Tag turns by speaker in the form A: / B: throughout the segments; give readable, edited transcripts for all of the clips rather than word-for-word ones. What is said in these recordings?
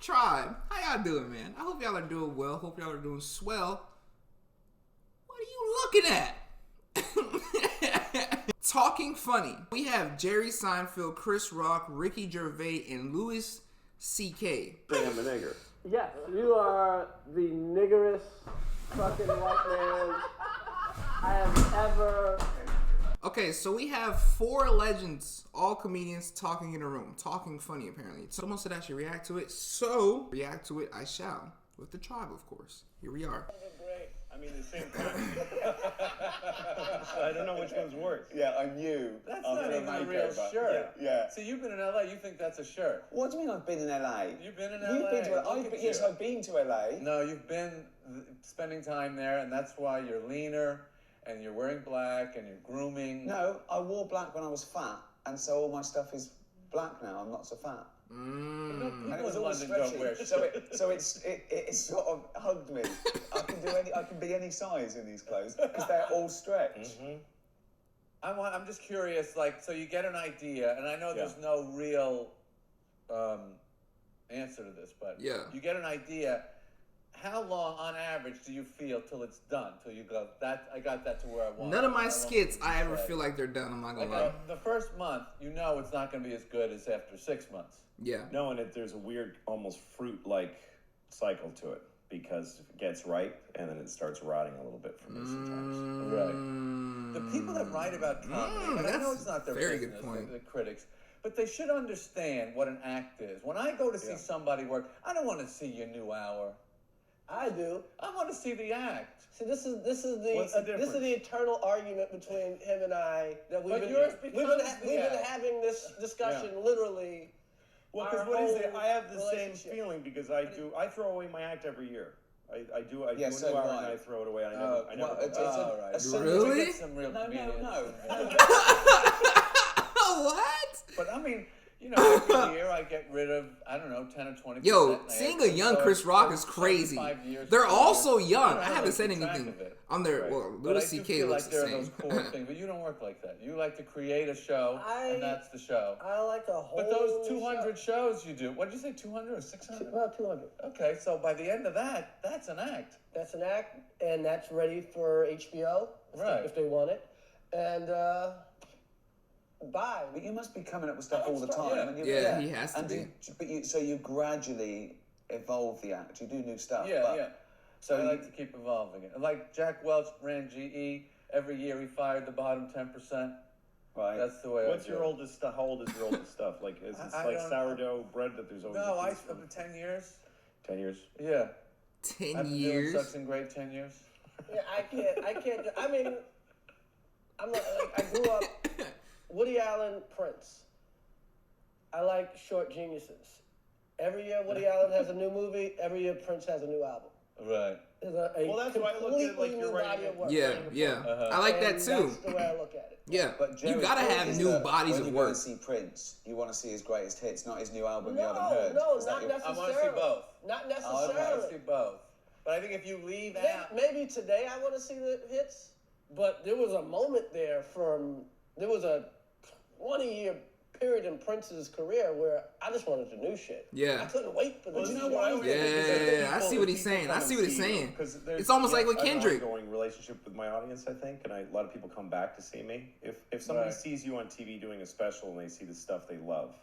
A: Tribe, how y'all doing, man? I hope y'all are doing well. Hope y'all are doing swell. What are you looking at? Talking funny. We have Jerry Seinfeld, Chris Rock, Ricky Gervais, and Louis C.K.
B: I am a nigger.
C: Yes, you are the niggerest fucking white man I have ever...
A: Okay, so we have 4 legends, all comedians, talking in a room. Talking funny, apparently. Someone said I should react to it, so react to it I shall. With the tribe, of course. Here we are.
B: Great. I mean, the same time. I don't know which one's worse.
D: Yeah, I'm you.
E: That's not even a real shirt.
D: Yeah.
E: So you've been in LA, you think that's a shirt.
D: What do you mean I've been in LA?
E: You've been in
D: You've
E: LA.
D: been to yes, I've been to LA.
E: No, you've been spending time there, and that's why you're leaner, and you're wearing black, and you're grooming.
D: No, I wore black when I was fat, and so all my stuff is black now. I'm not so fat.
E: And
D: And it was all stretchy. So it sort of hugged me. I can be any size in these clothes because they're all stretched.
E: Mm-hmm. I'm just curious, like, so you get an idea, and I know there's no real answer to this, but you get an idea. How long, on average, do you feel till it's done? Till you go, I got that to where I want.
A: None of my skits, I ever feel like they're done. I'm not gonna lie.
E: The first month, you know it's not going to be as good as after 6 months.
A: Yeah.
B: No, and there's a weird, almost fruit-like cycle to it because it gets ripe and then it starts rotting a little bit for me sometimes.
E: Right. The people that write about comedy, and I know it's not their
A: very
E: business,
A: good point.
E: the critics, but they should understand what an act is. When I go to see somebody work, I don't want to see your new hour.
C: I do.
E: I want to see the act.
C: See, this is
B: What's the difference?
C: the eternal argument between him and I that we've
E: But
C: been having this discussion literally.
B: Well, because I have the same feeling because I throw away my act every year. I do a new hour and I throw it away. I never go back.
A: Really?
E: Some real
D: No.
A: What?
E: But I mean, you know, every year I get rid of, I don't know, 10 or 20%.
A: Yo, seeing a young Chris Rock is crazy. They're all so young. I haven't said anything on their. Well, Louis C.K. looks the same.
E: Those core things, but you don't work like that. You like to create a show, and that's the show.
C: I like a whole.
E: But those 200 shows you do, what did you say, 200 or 600?
C: About 200.
E: Okay, so by the end of that, that's an act.
C: That's an act, and that's ready for HBO if they want it, and. Bye.
D: But you must be coming up with stuff all the time.
A: Yeah, he has to be.
D: So you gradually evolve the act. You do new stuff.
E: Yeah. So I like to keep evolving it. Like Jack Welch ran GE. Every year he fired the bottom 10%.
D: Right.
E: That's the way.
B: What's your oldest stuff? How old is your oldest stuff? Like, is it like sourdough bread that there's always?
E: No, I've been 10 years.
B: 10 years.
E: Yeah.
A: 10
E: I've been
A: years.
E: doing such and great 10 years.
C: Yeah, I can't. I mean, I'm not, like, I grew up. Woody Allen, Prince. I like short geniuses. Every year Woody Allen has a new movie. Every year Prince has a new album.
E: Right.
C: Well,
B: that's why I look at it like you're writing.
A: Yeah. I like that too.
C: That's the way I look at it.
A: Yeah,
D: But Jerry,
A: you gotta have new bodies of
D: When
A: work.
D: you see Prince, you want to see his greatest hits, not his new album you
C: No,
D: haven't heard.
C: not
D: Is that your-
C: necessarily.
E: I want to see both.
C: Not
E: I want
C: necessarily.
E: to see both. But I think if you leave out...
C: Maybe today I want to see the hits, but there was a moment there there was a 20-year period in Prince's career where I just wanted the new shit.
A: Yeah.
C: I couldn't wait for the new shit.
A: Yeah, I see what he's saying. It's almost like with Kendrick.
B: I have an ongoing relationship with my audience, I think, and a lot of people come back to see me. If somebody sees you on TV doing a special and they see the stuff they love,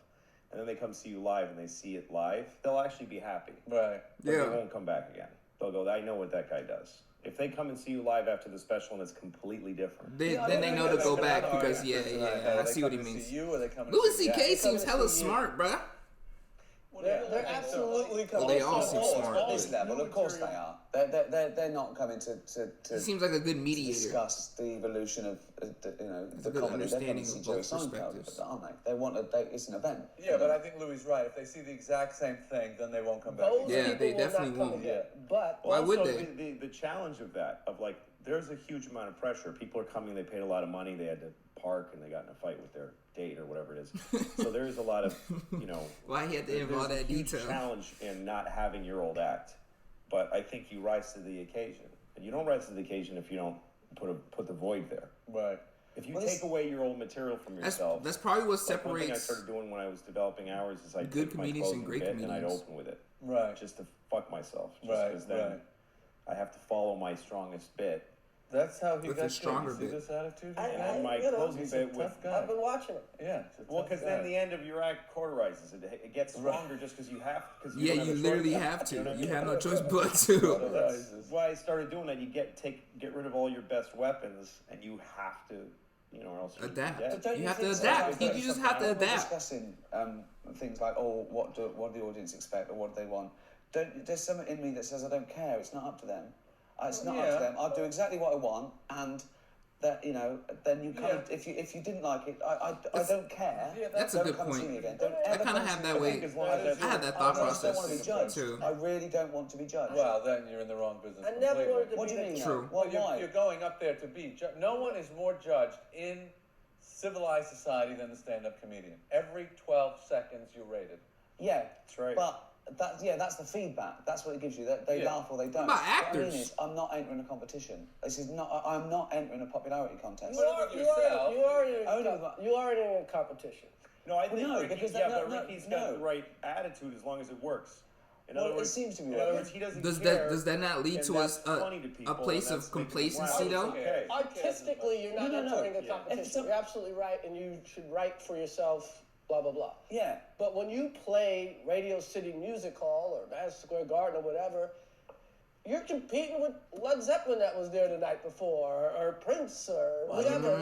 B: and then they come see you live and they see it live, they'll actually be happy.
E: Right.
B: But they won't come back again. They'll go, I know what that guy does. If they come and see you live after the special and it's completely different,
A: then they know to go back because I see what he means. Louis C.K. seems hella smart, bruh.
C: They're absolutely coming.
A: Well, they all seem smart.
D: At this level, of course they are. They're not coming to
A: He seems like a good mediator.
D: discuss the evolution of the
A: good
D: comedy. They're
A: understanding
D: coming to see
A: of
D: Jerry
A: both
D: Seinfeld,
A: perspectives.
D: aren't they? They want it's an event.
E: Yeah, but I think Louis is right. If they see the exact same thing, then they won't come back.
C: Those
A: Yeah,
C: people
A: they
C: will
A: definitely
C: not come
A: won't.
C: again. But
A: Why would
B: also,
A: they?
B: The challenge of that, of like, there's a huge amount of pressure. People are coming, they paid a lot of money, they had to park, and they got in a fight with their date or whatever it is. So there's a lot of,
A: Why he had to involve that detail?
B: Challenge in not having your old act. But I think you rise to the occasion. And you don't rise to the occasion if you don't put the void there.
E: Right.
B: If you take away your old material from yourself,
A: that's probably what
B: like one thing I
A: separates
B: started doing when I was developing hours is I'd
A: good
B: take my
A: comedians
B: closing
A: and great
B: bit and I'd
A: comedians.
B: open with it.
E: Right.
B: just to fuck myself. Just
E: Right,
B: because then
E: right.
B: I have to follow my strongest bit.
E: That's how he
A: With
E: got
A: a stronger
E: you see
A: bit.
E: this attitude?
C: I-
B: And then my
C: you know,
B: closing
E: he's a
B: bit with
E: tough guy.
C: I've been watching him.
E: Yeah. it's a
B: well,
E: tough
B: because
E: guy.
B: then the end of your act cauterizes it. It gets stronger just because you have. Cause
A: Yeah,
B: don't
A: you
B: have a
A: literally
B: choice.
A: have to.
B: You know what I
A: You
B: mean?
A: have no choice but
B: So
A: to.
B: that's why I started doing that. You get rid of all your best weapons, and you have to, or else you
A: Adapt.
B: Yeah.
D: But don't
A: You have to
D: think so?
A: adapt.
D: Like,
A: You just have to
D: when we're
A: adapt.
D: discussing things like, what do the audience expect or what do they want? There's something in me that says I don't care. It's not up to them. It's not up to them. I'll do exactly what I want, and that then you come. If you didn't like it, I don't care.
E: Yeah,
A: That's a
D: Don't
A: good
D: come and see
A: point.
D: me again. Don't
A: I
D: ever
A: kind of
D: come
A: have
D: see
A: that
D: me
A: way.
D: again.
B: as long as
A: I had that thought
D: I just don't want to be
A: process
D: judged.
A: too.
D: I really don't want to be judged.
E: Well, then you're in the wrong business.
C: I never
E: completely.
C: wanted to
D: What
C: be
D: do you mean?
C: the
A: True.
D: Well,
E: Well,
D: why?
E: you're going up there to be judged. No one is more judged in civilized society than the stand-up comedian. Every 12 seconds you're rated.
D: Yeah,
B: That's right.
D: But that's the feedback. That's what it gives you. That they
E: Yeah.
D: laugh or they don't.
A: What about
D: What I
A: actors?
D: mean is, I'm not entering a competition. This is not. I'm not entering a popularity contest.
C: You are in a competition.
B: No, I think
D: no,
B: Ricky,
D: because
B: but
D: no,
B: Ricky's got
D: no.
B: the right attitude as long as it works. In
D: Well,
B: other
D: it
B: words,
D: seems to be
B: in other
D: working.
B: words, he doesn't
A: Does
B: care.
A: does that not lead
B: and
A: to
B: that's
A: a
B: funny to people,
A: place
B: and
A: of
B: that's making them
A: complacency
B: laugh.
A: though?
B: Okay.
C: Artistically, you're not
D: No.
C: entering a
D: If
C: competition.
D: some-
C: You're absolutely right, and you should write for yourself, blah, blah, blah.
D: Yeah.
C: But when you play Radio City Music Hall or Madison Square Garden or whatever, you're competing with Led Zeppelin that was there the night before, or Prince, or whatever.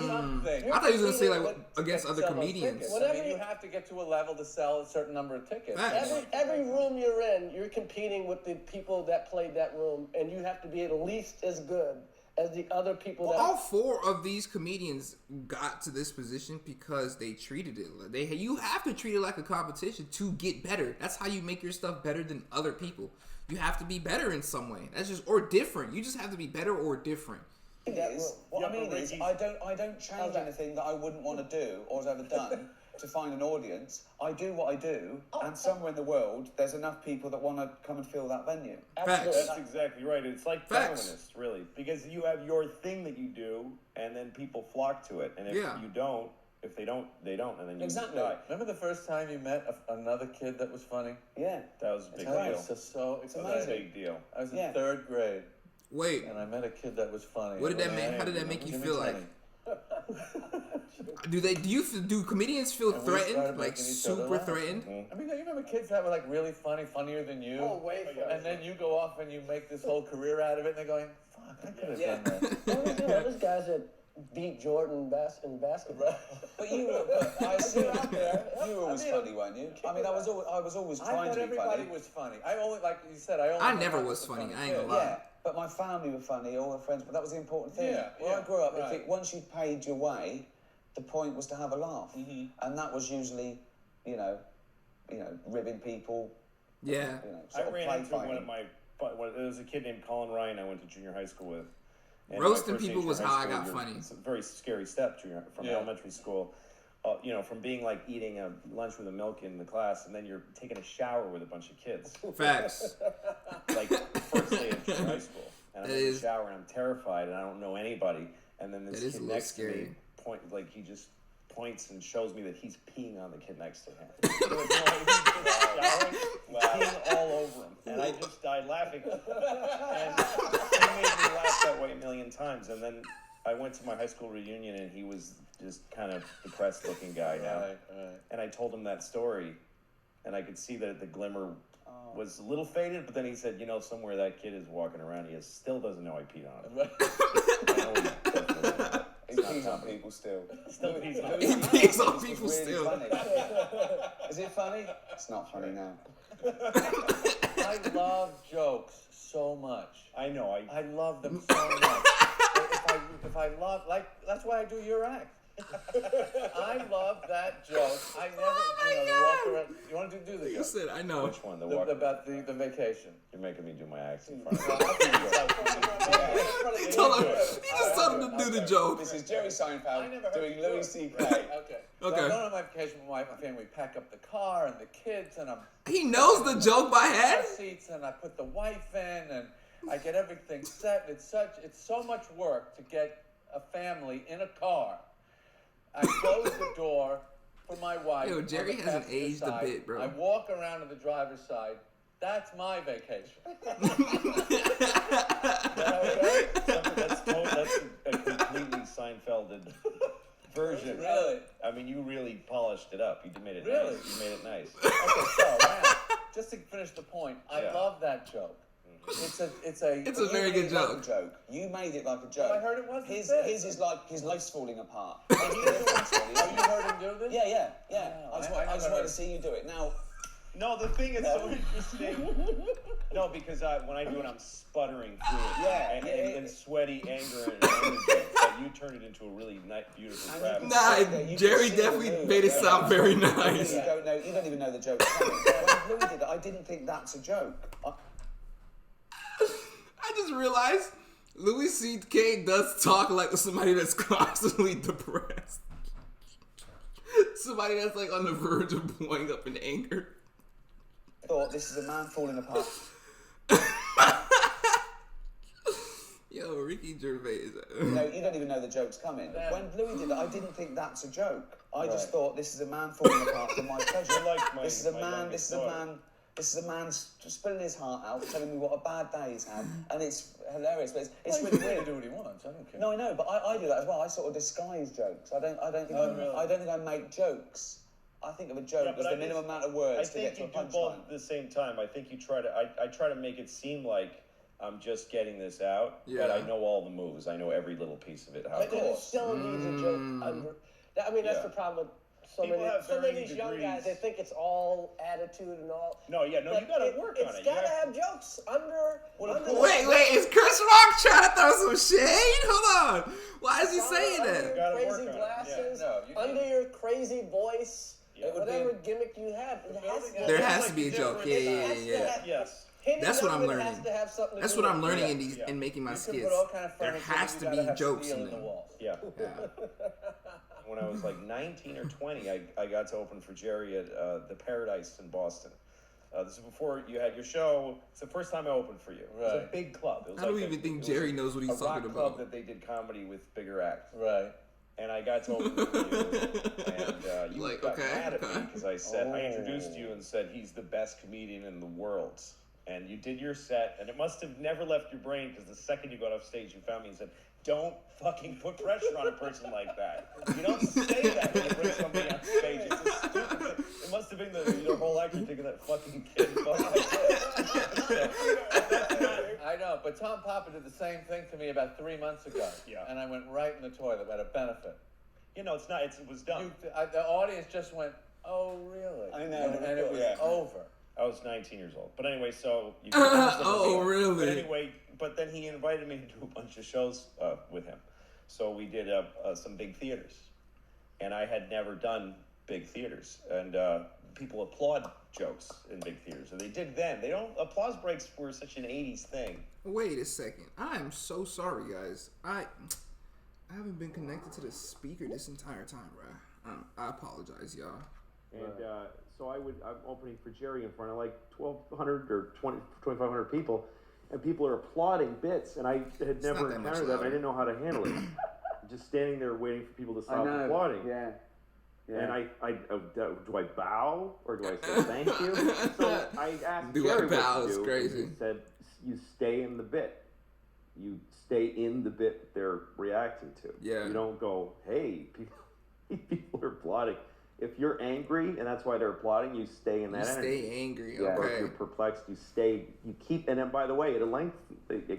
E: Something.
A: I thought he was gonna say like
C: But
A: against other
E: Sell those
A: comedians.
E: tickets.
C: Whatever
E: I mean,
C: you-
E: you have to get to a level to sell a certain number of tickets.
A: Facts.
C: Every room you're in, you're competing with the people that played that room, and you have to be at least as good as the other people
A: Well,
C: that.
A: all four of these comedians got to this position because they treated it. You have to treat it like a competition to get better. That's how you make your stuff better than other people. You have to be better in some way. That's just or different. You just have to be better or different.
D: It is. What I
B: Yeah,
D: mean
B: but
D: is,
B: Ricky's-
D: I don't change
C: Okay.
D: anything that I wouldn't want to do or have ever done to find an audience. I do what I do, and somewhere in the world, there's enough people that want to come and fill that venue.
A: Facts.
B: That's exactly right. It's like
A: Facts.
B: feminist, really, because you have your thing that you do, and then people flock to it. And if
A: Yeah.
B: you don't, if they don't, they don't, and then you
D: Exactly.
B: die.
E: Remember the first time you met another kid that was funny?
D: Yeah.
B: That was a big
D: It's right.
B: deal.
E: It's so
B: That was a
E: exciting.
B: big deal.
E: I was in
D: Yeah.
E: 3rd grade,
A: Wait,
E: and I met a kid that was funny.
A: What did
E: It
A: that
E: was
A: make- how
E: like,
A: did that make you
E: give me
A: feel like?
E: 20.
A: do comedians feel
E: And we started
A: threatened? Like
E: making each other
A: super
E: laugh.
A: threatened?
E: I mean, you remember kids that were like really funny, funnier than you?
C: Oh, way funny.
E: And then you go off and you make this whole career out of it, and they're going, fuck, I could have
D: Yeah.
E: done that.
C: There's guys that beat Jordan in basketball.
D: But I assume you were always
C: I mean,
D: funny, weren't you? I mean, I was always
E: I
D: trying
E: thought
D: to be
E: everybody
D: funny.
E: was funny. I only, like you said, I
A: I never was funny, I ain't gonna lie.
D: Yeah, but my family were funny, all the friends, but that was the important thing.
E: Yeah,
D: Where I
E: yeah,
D: grew up,
E: right.
D: once you paid your way, the point was to have a laugh. And that was usually, ribbing people,
A: Yeah.
B: I
D: sort of
B: ran
D: play
B: into one
D: fighting.
B: of my. There was a kid named Colin Ryan I went to junior high school with. And
A: Roasting
B: my first
A: people
B: day
A: was
B: of
A: how I
B: high
A: got
B: school,
A: funny.
B: It's a very scary step from
E: Yeah.
B: elementary school. From being like eating a lunch with a milk in the class, and then you're taking a shower with a bunch of kids.
A: Facts.
B: Like the first day of junior high school, and I'm
A: That
B: in the
A: is-
B: shower and I'm terrified and I don't know anybody. And then this
A: That is a
B: kid
A: little
B: next to me
A: scary.
B: he just points and shows me that he's peeing on the kid next to him. Peeing all over him, and I just died laughing. And he made me laugh that way a million times. And then I went to my high school reunion, and he was just kind of depressed-looking guy now.
E: Right.
B: And I told him that story, and I could see that the glimmer was a little faded. But then he said, somewhere that kid is walking around, he still doesn't know I peed on him. I know he definitely doesn't.
D: He pees on people still.
B: Still pees on
A: He
B: people.
A: pees on
D: It's
A: people
D: really
A: still.
D: funny. Is it funny? It's not funny now.
E: I love jokes so much.
B: I know.
E: I love them so much. if I love, that's why I do your act. I love that joke. I never, the walk around. You want to do the
A: You
E: joke?
A: said, I know.
B: Which one? The walk.
E: About the vacation.
B: You're making me do my acts in front of
A: He just told him to do the joke.
D: This is Jerry
E: I
D: Seinfeld
E: never heard
D: doing
E: you
D: Louis
E: do
D: C.K.
E: Okay. So
A: Okay.
E: I'm going on my vacation with my family. We pack up the car and the kids, and I'm
A: He knows the joke by
E: car
A: head.
E: seats, and I put the wife in, and I get everything set. It's so much work to get a family in a car. I close the door for my wife.
A: Yo, Jerry
E: on the
A: hasn't
E: passenger
A: aged a
E: side.
A: bit, bro.
E: I walk around to the driver's side, That's my vacation.
B: That's a completely Seinfelded version.
E: Really?
B: I mean, you really polished it up. You made it
E: Really?
B: nice. You made it nice.
E: Okay, so now, just to finish the point, I
B: Yeah.
E: love that joke. It's a
A: It's a very
D: You
A: good
D: made it like a
A: joke.
D: joke. You made it like a joke.
E: I heard it wasn't
D: His
E: this.
D: is like his life's falling apart.
E: Have you heard him do this?
D: Yeah.
E: Oh,
D: I just
E: I
D: wanted
E: never
D: to see you do it. Now,
B: No, the thing is so interesting. No, because when I do it, I'm sputtering through it.
D: Yeah,
B: And sweaty anger and energy. But you turned it into a really nice, beautiful crap.
A: Nah, Jerry definitely made it sound very nice.
D: you don't even know the joke. When Loui did it, I didn't think that's a joke.
A: I just realized Louis C.K. does talk like somebody that's constantly depressed. Somebody that's like on the verge of blowing up in anger.
D: I thought this is a man falling apart.
A: Yo, Ricky Gervais.
D: No, you don't even know the joke's coming.
E: Yeah.
D: When Loui did it, I didn't think that's a joke. I just thought this is a man falling apart for my pleasure.
B: You're like my-
D: This is a
B: my
D: man.
B: youngest
D: This is a
B: daughter.
D: man. This is a man just spilling his heart out, telling me what a bad day he's had, and it's hilarious. But it's
E: Well,
D: really
E: he's free to
D: weird.
E: do what he wants. I don't care.
D: No, I know, but I do that as well. I sort of disguise jokes. I don't think I make jokes. I think of a joke
B: Yeah,
D: as
B: but
D: the
B: I
D: minimum
B: just-
D: amount of words
B: I
D: to get
B: think
D: to a
B: you do both
D: punchline.
B: at the same time. I think you try to. I try to make it seem like I'm just getting this out, but
A: Yeah.
B: I know all the moves. I know every little piece of it. How
C: But
B: it
C: it
B: goes.
C: still needs a joke under. I mean, that's
B: Yeah.
C: the problem with so
B: People
C: many.
B: have
C: So many
B: varying
C: of these young guys,
B: degrees.
C: they think it's all attitude and all.
B: No, yeah, no, you
C: But
B: gotta work on it.
C: It's
B: You
C: gotta
B: have-
C: have jokes under. under the-
A: Wait, is Chris Rock trying to throw some shade? Hold on. Why is he saying
C: under
A: that?
C: your
B: Gotta work
C: crazy
B: on it, yeah.
C: glasses,
E: No, you
C: under your crazy voice,
B: Yeah. It
E: would be-
C: whatever gimmick you have, it has to.
A: There
B: It's
A: has
B: like
A: to be a joke.
B: different-
A: Yeah.
B: Yes.
C: Hitting
A: That's what
C: them,
A: I'm
C: it has
A: learning.
C: to have something to
A: That's
C: do
A: what I'm
C: with it.
A: learning in these
B: Yeah.
A: in making my
E: You can
A: skits.
E: put all kind of
A: There
E: furniture,
A: has
E: but
A: to
E: you
A: be
E: gotta have
A: jokes
E: steel
A: in
E: the
A: them.
E: walls.
B: Yeah.
A: Yeah.
B: When I was like 19 or 20, I got to open for Jerry at the Paradise in Boston. This is before you had your show. It's the first time I opened for you. It was a
E: Right.
B: big club. It was
A: I don't
B: like
A: even think
B: it was
A: Jerry knows what he's
B: a rock
A: talking
B: club
A: about.
B: that they did comedy with bigger acts.
E: Right.
B: And I got to open for you, and you
A: Like,
B: got
A: okay,
B: mad at me
A: okay.
B: because I introduced you and said he's the best comedian in the world. And you did your set, and it must have never left your brain because the second you got off stage, you found me and said, "Don't fucking put pressure on a person like that. You don't say that when you bring somebody on stage. It's a stupid thing." It must have been your whole actor thinking that fucking kid.
E: I know, but Tom Papa did the same thing to me about 3 months ago.
B: Yeah.
E: And I went right in the toilet at a benefit.
B: You know, it's not. It was dumb.
E: The audience just went, "Oh, really?"
D: I know,
E: And it was
B: yeah.
E: over.
B: I was 19 years old. But anyway, so you
A: Oh, really?
B: But anyway, but then he invited me to do a bunch of shows with him. So we did some big theaters. And I had never done big theaters. And people applaud jokes in big theaters. And they did then. They don't, applause breaks were such an 80s thing.
A: Wait a second. I am so sorry, guys. I haven't been connected to the speaker this entire time, bro. I apologize, y'all.
B: And so I'm opening for Jerry in front of like 1,200 or 2,500 people, and people are applauding bits, and I had never
A: not that much
B: encountered that, and I
A: louder.
B: didn't know how to handle it. Just standing there waiting for people to stop applauding.
D: Yeah.
B: And do I bow or do I say thank you? So I asked
A: Do I
B: Jerry
A: bow?
B: what to
A: It's
B: do,
A: crazy.
B: and he said, "You stay in the bit. You stay in the bit they're reacting to.
A: Yeah.
B: You don't go, hey, people are applauding. If you're angry and that's why they're applauding, you stay in
A: You
B: that energy.
A: stay angry,
D: Yeah.
B: Or if
A: okay?
B: you're perplexed, you stay. You keep, and then by the way, it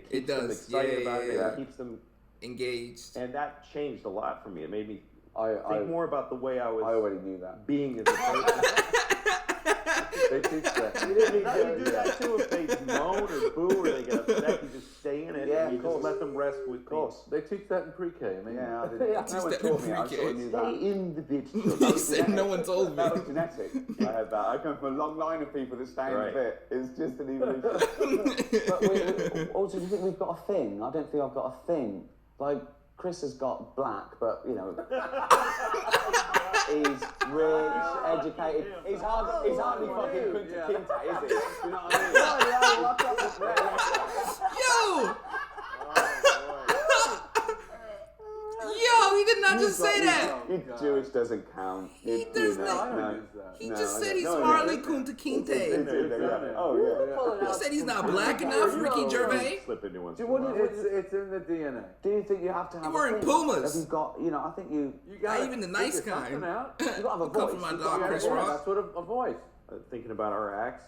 B: keeps them
A: does.
B: excited
A: Yeah,
B: about it.
A: yeah.
B: It keeps them,
A: Engaged.
B: and that changed a lot for me. It made me
F: I
B: think more about the way I was
F: already knew that.
B: being as a person.
F: They teach that.
B: You do that too if they moan or boo or they get upset. You just stay in it
F: Yeah,
B: and you
F: of
B: just
F: course.
B: let them rest with
F: Of course, they teach that in pre-K. I mean,
D: Yeah, I did.
F: no
A: Teach
F: one
A: that
F: taught
A: in
F: me. I
A: pre-K.
F: sort of knew that.
B: Stay in the bit.
A: He said no one told me.
F: That was genetic. I had that. I come from a long line of people that stay in
B: Right.
F: the bit. It's just an evolution.
D: But we also, do you think we've got a thing? I don't think I've got a thing. Like, Chris has got black, but, you know, he's rich, educated. He's hardly fucking Kunta Kinte, is he? You know what I
A: Yo! Yo, he did not just say that.
F: Jewish doesn't count.
A: He does not. He just said he's Marley Kunta Kinte.
F: Oh, yeah.
A: He said he's not black enough, Ricky Gervais.
F: Slip into one.
E: It's in the DNA.
D: Do you think you have to have
A: You're wearing
D: a thing?
A: Pumas.
D: Have you got, I think you
A: Not even the nice kind.
D: you've got to have a
A: Come
D: voice.
A: from my
D: You've
A: dog,
D: got to
A: Chris
D: have a
A: Rock.
D: voice.
E: That's what a voice.
G: Thinking about our acts,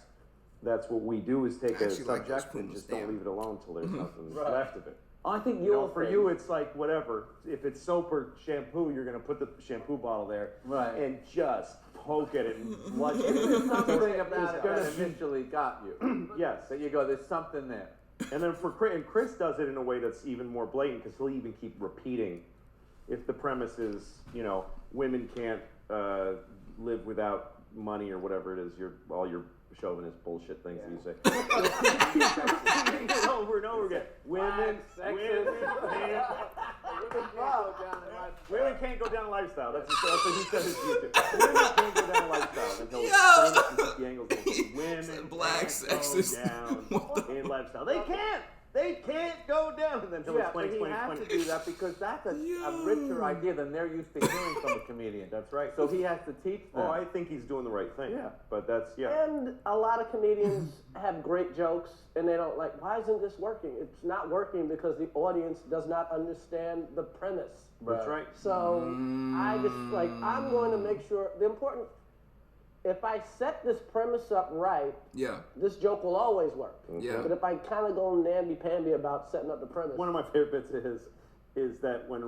G: that's what we do is take
A: I
G: a
A: actually like those
G: subject and
A: Pumas,
G: just don't
A: damn.
G: leave it alone until there's nothing left of it.
D: I think
G: For you, it's like whatever. If it's soap or shampoo, you're gonna put the shampoo bottle there
E: Right.
G: and just poke at it and flush it.
E: Something about it that initially got you.
G: Yes,
E: So you go, there's something there.
G: and then Chris does it in a way that's even more blatant because he'll even keep repeating. If the premise is, women can't live without money or whatever it is, all your chauvinist bullshit things that you say. Over and over again. Women can't go down lifestyle. That's what he said his YouTube. Women can't go down lifestyle. And he'll explain the angles. Women
A: Black
G: can't
A: sexist.
G: go down in lifestyle. They can't. They can't go down. And then he'll
E: But he has to do that because that's a richer idea than they're used to hearing from a comedian.
G: That's right.
E: So he has to teach them.
G: Oh, I think he's doing the right thing.
E: Yeah.
G: But that's,
C: And a lot of comedians have great jokes, and they don't why isn't this working? It's not working because the audience does not understand the premise.
G: That's right.
C: So I just I'm going to make sure if I set this premise up right,
A: Yeah.
C: this joke will always work.
A: Yeah.
C: But if I kind of go namby-pamby about setting up the premise,
G: One of my favorite bits is that when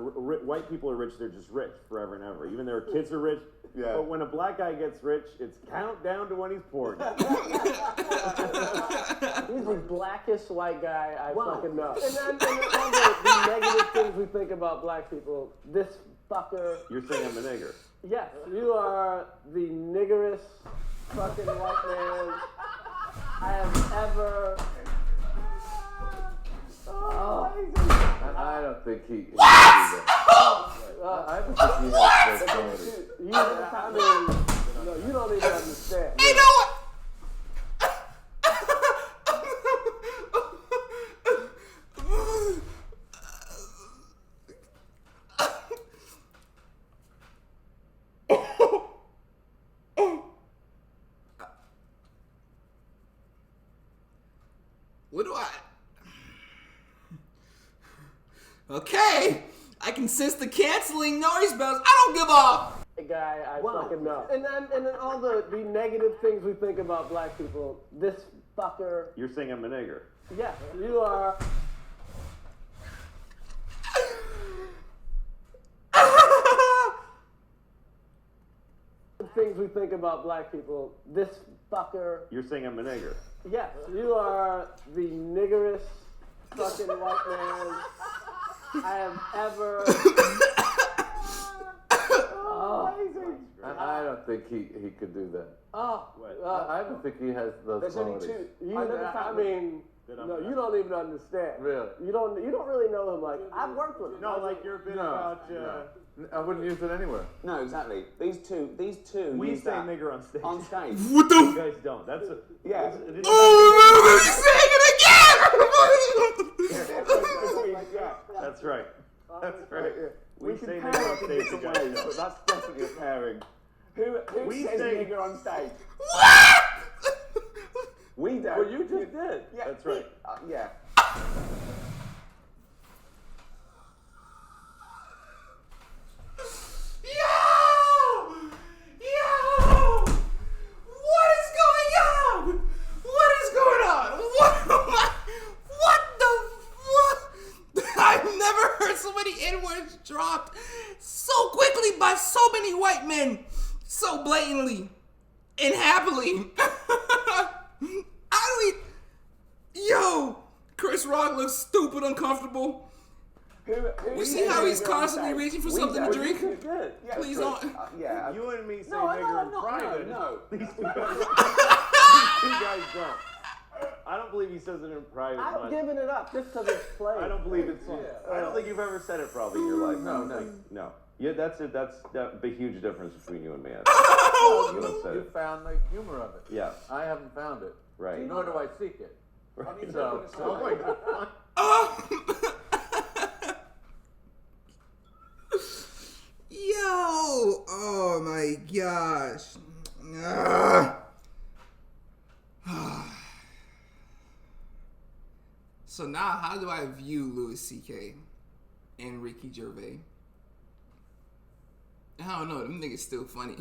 G: white people are rich, they're just rich forever and ever. Even their kids are rich.
F: Yeah.
G: But when a black guy gets rich, it's countdown to when he's poor.
C: he's the blackest white guy I fucking know. And then all the negative things we think about black people, this fucker.
G: You're saying I'm a nigger.
C: Yes, you are the niggerest fucking white man I have ever. Oh.
E: I don't think he can do that. I don't think he has those qualities.
C: You don't even understand.
A: You know what? What do I? Okay, I can sense the canceling noise bells. I don't give a
C: Guy I fucking know. And then all the negative things we think about black people, this fucker.
G: You're saying I'm a nigger.
C: Yes, you are. Things we think about black people, this fucker.
G: You're saying I'm a nigger.
C: Yes, you are the niggerest fucking white man I have ever.
E: I don't think he could do that.
C: Oh,
E: I don't think he has those
D: There's only
E: qualities.
D: two.
C: You don't even understand.
E: Really?
C: You don't really know him. I've worked with him.
G: No, like your bit about.
E: I wouldn't use it anywhere.
F: No, exactly. These two.
G: We
F: use
G: say
F: that
G: nigger on stage.
F: on stage.
A: What
G: You
A: the?
G: guys don't. That's a.
F: Yeah.
A: Oh, say it again!
G: That's right. That's right.
F: We
G: We
F: can
G: say
F: pair
G: nigger on
F: it in
G: stage. You
F: different
G: guys
F: ways,
G: don't.
F: but that's definitely a pairing. Who
G: We
F: says
G: say-
F: nigger on stage?
A: What?
F: We don't.
E: Well, you just did.
F: Yeah.
G: That's right.
F: Yeah.
A: Yo! What is going on? What is going on? What the? I've never heard so many N-words dropped so quickly by so many white men, so blatantly and happily. Yo! Chris Rock looks stupid uncomfortable.
F: Who
A: You see
F: says
A: how he's
F: nigger on
A: constantly
F: stage?
A: reaching for
F: We
A: something to
F: don't.
A: drink?
E: You did.
F: Yeah,
A: Please
F: true.
A: don't.
F: Yeah.
G: You and me say
F: No,
G: nigger in
F: no,
G: private.
F: no.
G: These two guys, you guys don't. I don't believe he says it in private.
C: I've
G: much.
C: given it up just because it's played.
G: I don't believe it's. I don't think you've ever said it probably in your life.
E: No.
G: No. Yeah, that's it. That's the huge difference between you and me. You don't say
E: You
G: it.
E: found the humor of it.
G: Yeah.
E: I haven't found it.
G: Right.
E: Nor do I seek it.
G: Right.
E: So,
G: Oh my God.
A: Yo! gosh. Ugh. So now, how do I view Louis C.K. and Ricky Gervais? I don't know. Them niggas still funny.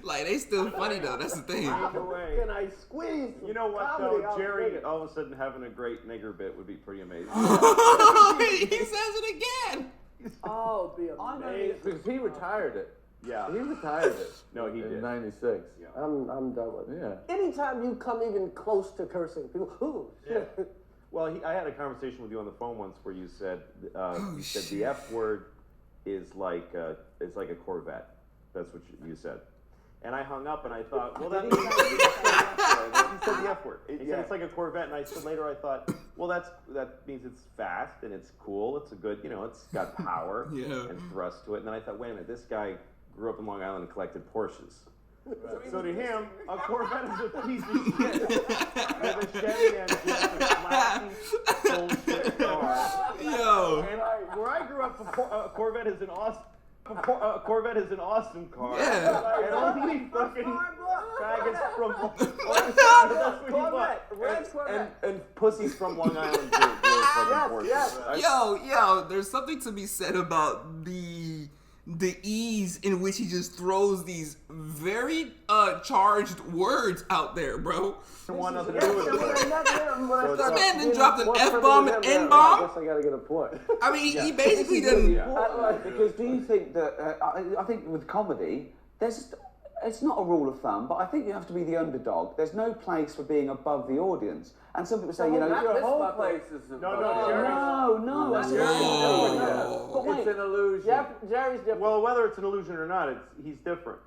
A: Like, they still funny, though. That's the thing.
G: Either way.
H: Can I squeeze?
G: You know what,
H: comedy
G: though?
H: out
G: Jerry,
H: of it?
G: all of a sudden having a great nigger bit would be pretty amazing.
A: He says it again.
H: Oh, it'd be amazing.
E: Because he retired it.
G: Yeah.
E: He retired it.
G: No, he
E: in
G: did.
E: '96.
G: Yeah.
H: I'm done with it.
E: Yeah.
H: Anytime you come even close to cursing, people, ooh, shit.
G: Well, I had a conversation with you on the phone once where you said you said the F word is like a Corvette. That's what you said. And I hung up and I thought, well, that means he said the F word. He said it's like a Corvette, and I said later I thought, well, that means it's fast and it's cool. It's a good, it's got power and thrust to it. And then I thought, wait a minute, this guy grew up in Long Island and collected Porsches. Right. So to him, a Corvette is a piece of shit. With a Chevy engine, it's a classy bullshit car.
A: Yo.
G: And where I grew up, a Corvette is an awesome. A Corvette is an awesome car.
A: Yeah.
G: And only fucking faggots from
H: Corvette.
G: and pussies from Long Island do fucking Porsches.
H: Yes.
G: Right?
A: Yo, there's something to be said about the ease in which he just throws these very charged words out there, bro.
G: Want nothing to do with it.
A: This man then dropped an F-bomb and N-bomb.
H: I guess I gotta get a point.
A: I mean, he basically didn't.
D: Because do you think that I think with comedy, it's not a rule of thumb, but I think you have to be the underdog. There's no place for being above the audience. And some people say,
E: Your whole place is
G: No,
D: no, that's
A: Yo.
D: But wait,
E: It's an illusion.
H: Jerry's different.
G: Well, whether it's an illusion or not, he's different.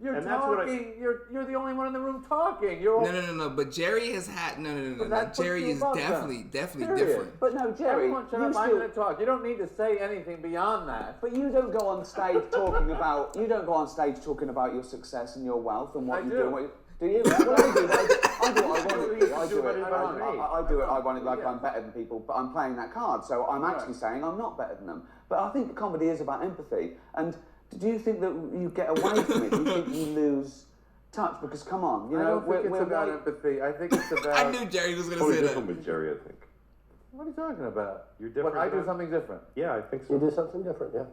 E: You're
G: And that's what
E: talking. You're the only one in the room talking. You're all.
A: No. But Jerry has had no.
E: that puts
A: Jerry
E: you
A: is
E: above
A: definitely
E: Period.
A: different.
D: but no, Jerry,
E: Everyone shut
D: you
E: up. I'm
D: still,
E: going to talk. You don't need to say anything beyond that.
D: but you don't go on stage talking about your success and your wealth and what
E: I
D: you
E: do.
D: do. Do you? Well, I do it ironically. I do it ironically like I'm better than people, but I'm playing that card, so I'm actually saying I'm not better than them. But I think comedy is about empathy. And do you think that you get away from it? Do you think you lose touch? Because come on,
E: I don't think it's about empathy. I think it's about.
A: I knew Jerry was gonna say that.
G: with Jerry, I think.
E: What are you talking about?
G: You're different.
E: What, I do something different.
G: Yeah, I think so.
H: You do something different, yeah.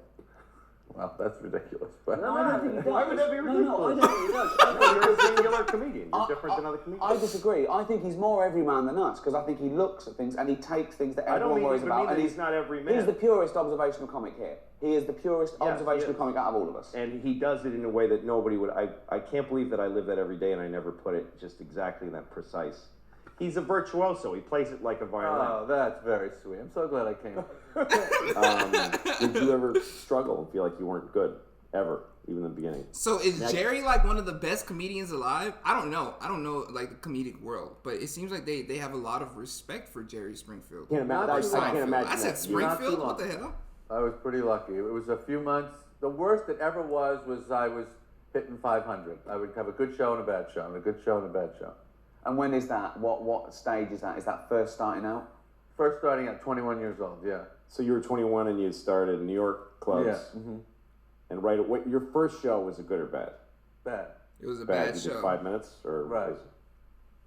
E: Well, that's ridiculous. But
D: No, I don't think he does.
G: Why would that be
D: No, I
G: ridiculous?
D: don't think he does.
G: You're a singular comedian. You're different than other comedians.
D: I disagree. I think he's more everyman than us because I think he looks at things and he takes things that
G: I don't
D: everyone worries
G: mean
D: about.
G: that
D: And
G: he's not every man.
D: He's the purest observational comic here. He is the purest observational comic out of all of us.
G: And he does it in a way that nobody would. I can't believe that I live that every day and I never put it just exactly in that precise. He's a virtuoso. He plays it like a violin.
E: Oh, that's very sweet. I'm so glad I came.
G: Did you ever struggle and feel like you weren't good? Ever, even in the beginning.
A: So is Jerry like one of the best comedians alive? I don't know like the comedic world, but it seems like they have a lot of respect for Jerry Springfield.
G: I can't imagine
A: I said
G: that.
A: Springfield. What the hell?
E: I was pretty lucky. It was a few months. The worst it ever was I was hitting 500. I would have a good show and a bad show, and a good show and a bad show.
D: And when is that? What stage is that? Is that first starting out?
E: First starting at 21 years old, yeah.
G: So you were 21 and you started New York clubs.
E: Yeah. Mm-hmm.
G: And right away, your first show was it good or bad?
E: Bad.
A: It was a
G: Bad.
A: bad
G: You
A: show.
G: did 5 minutes, or
E: Right.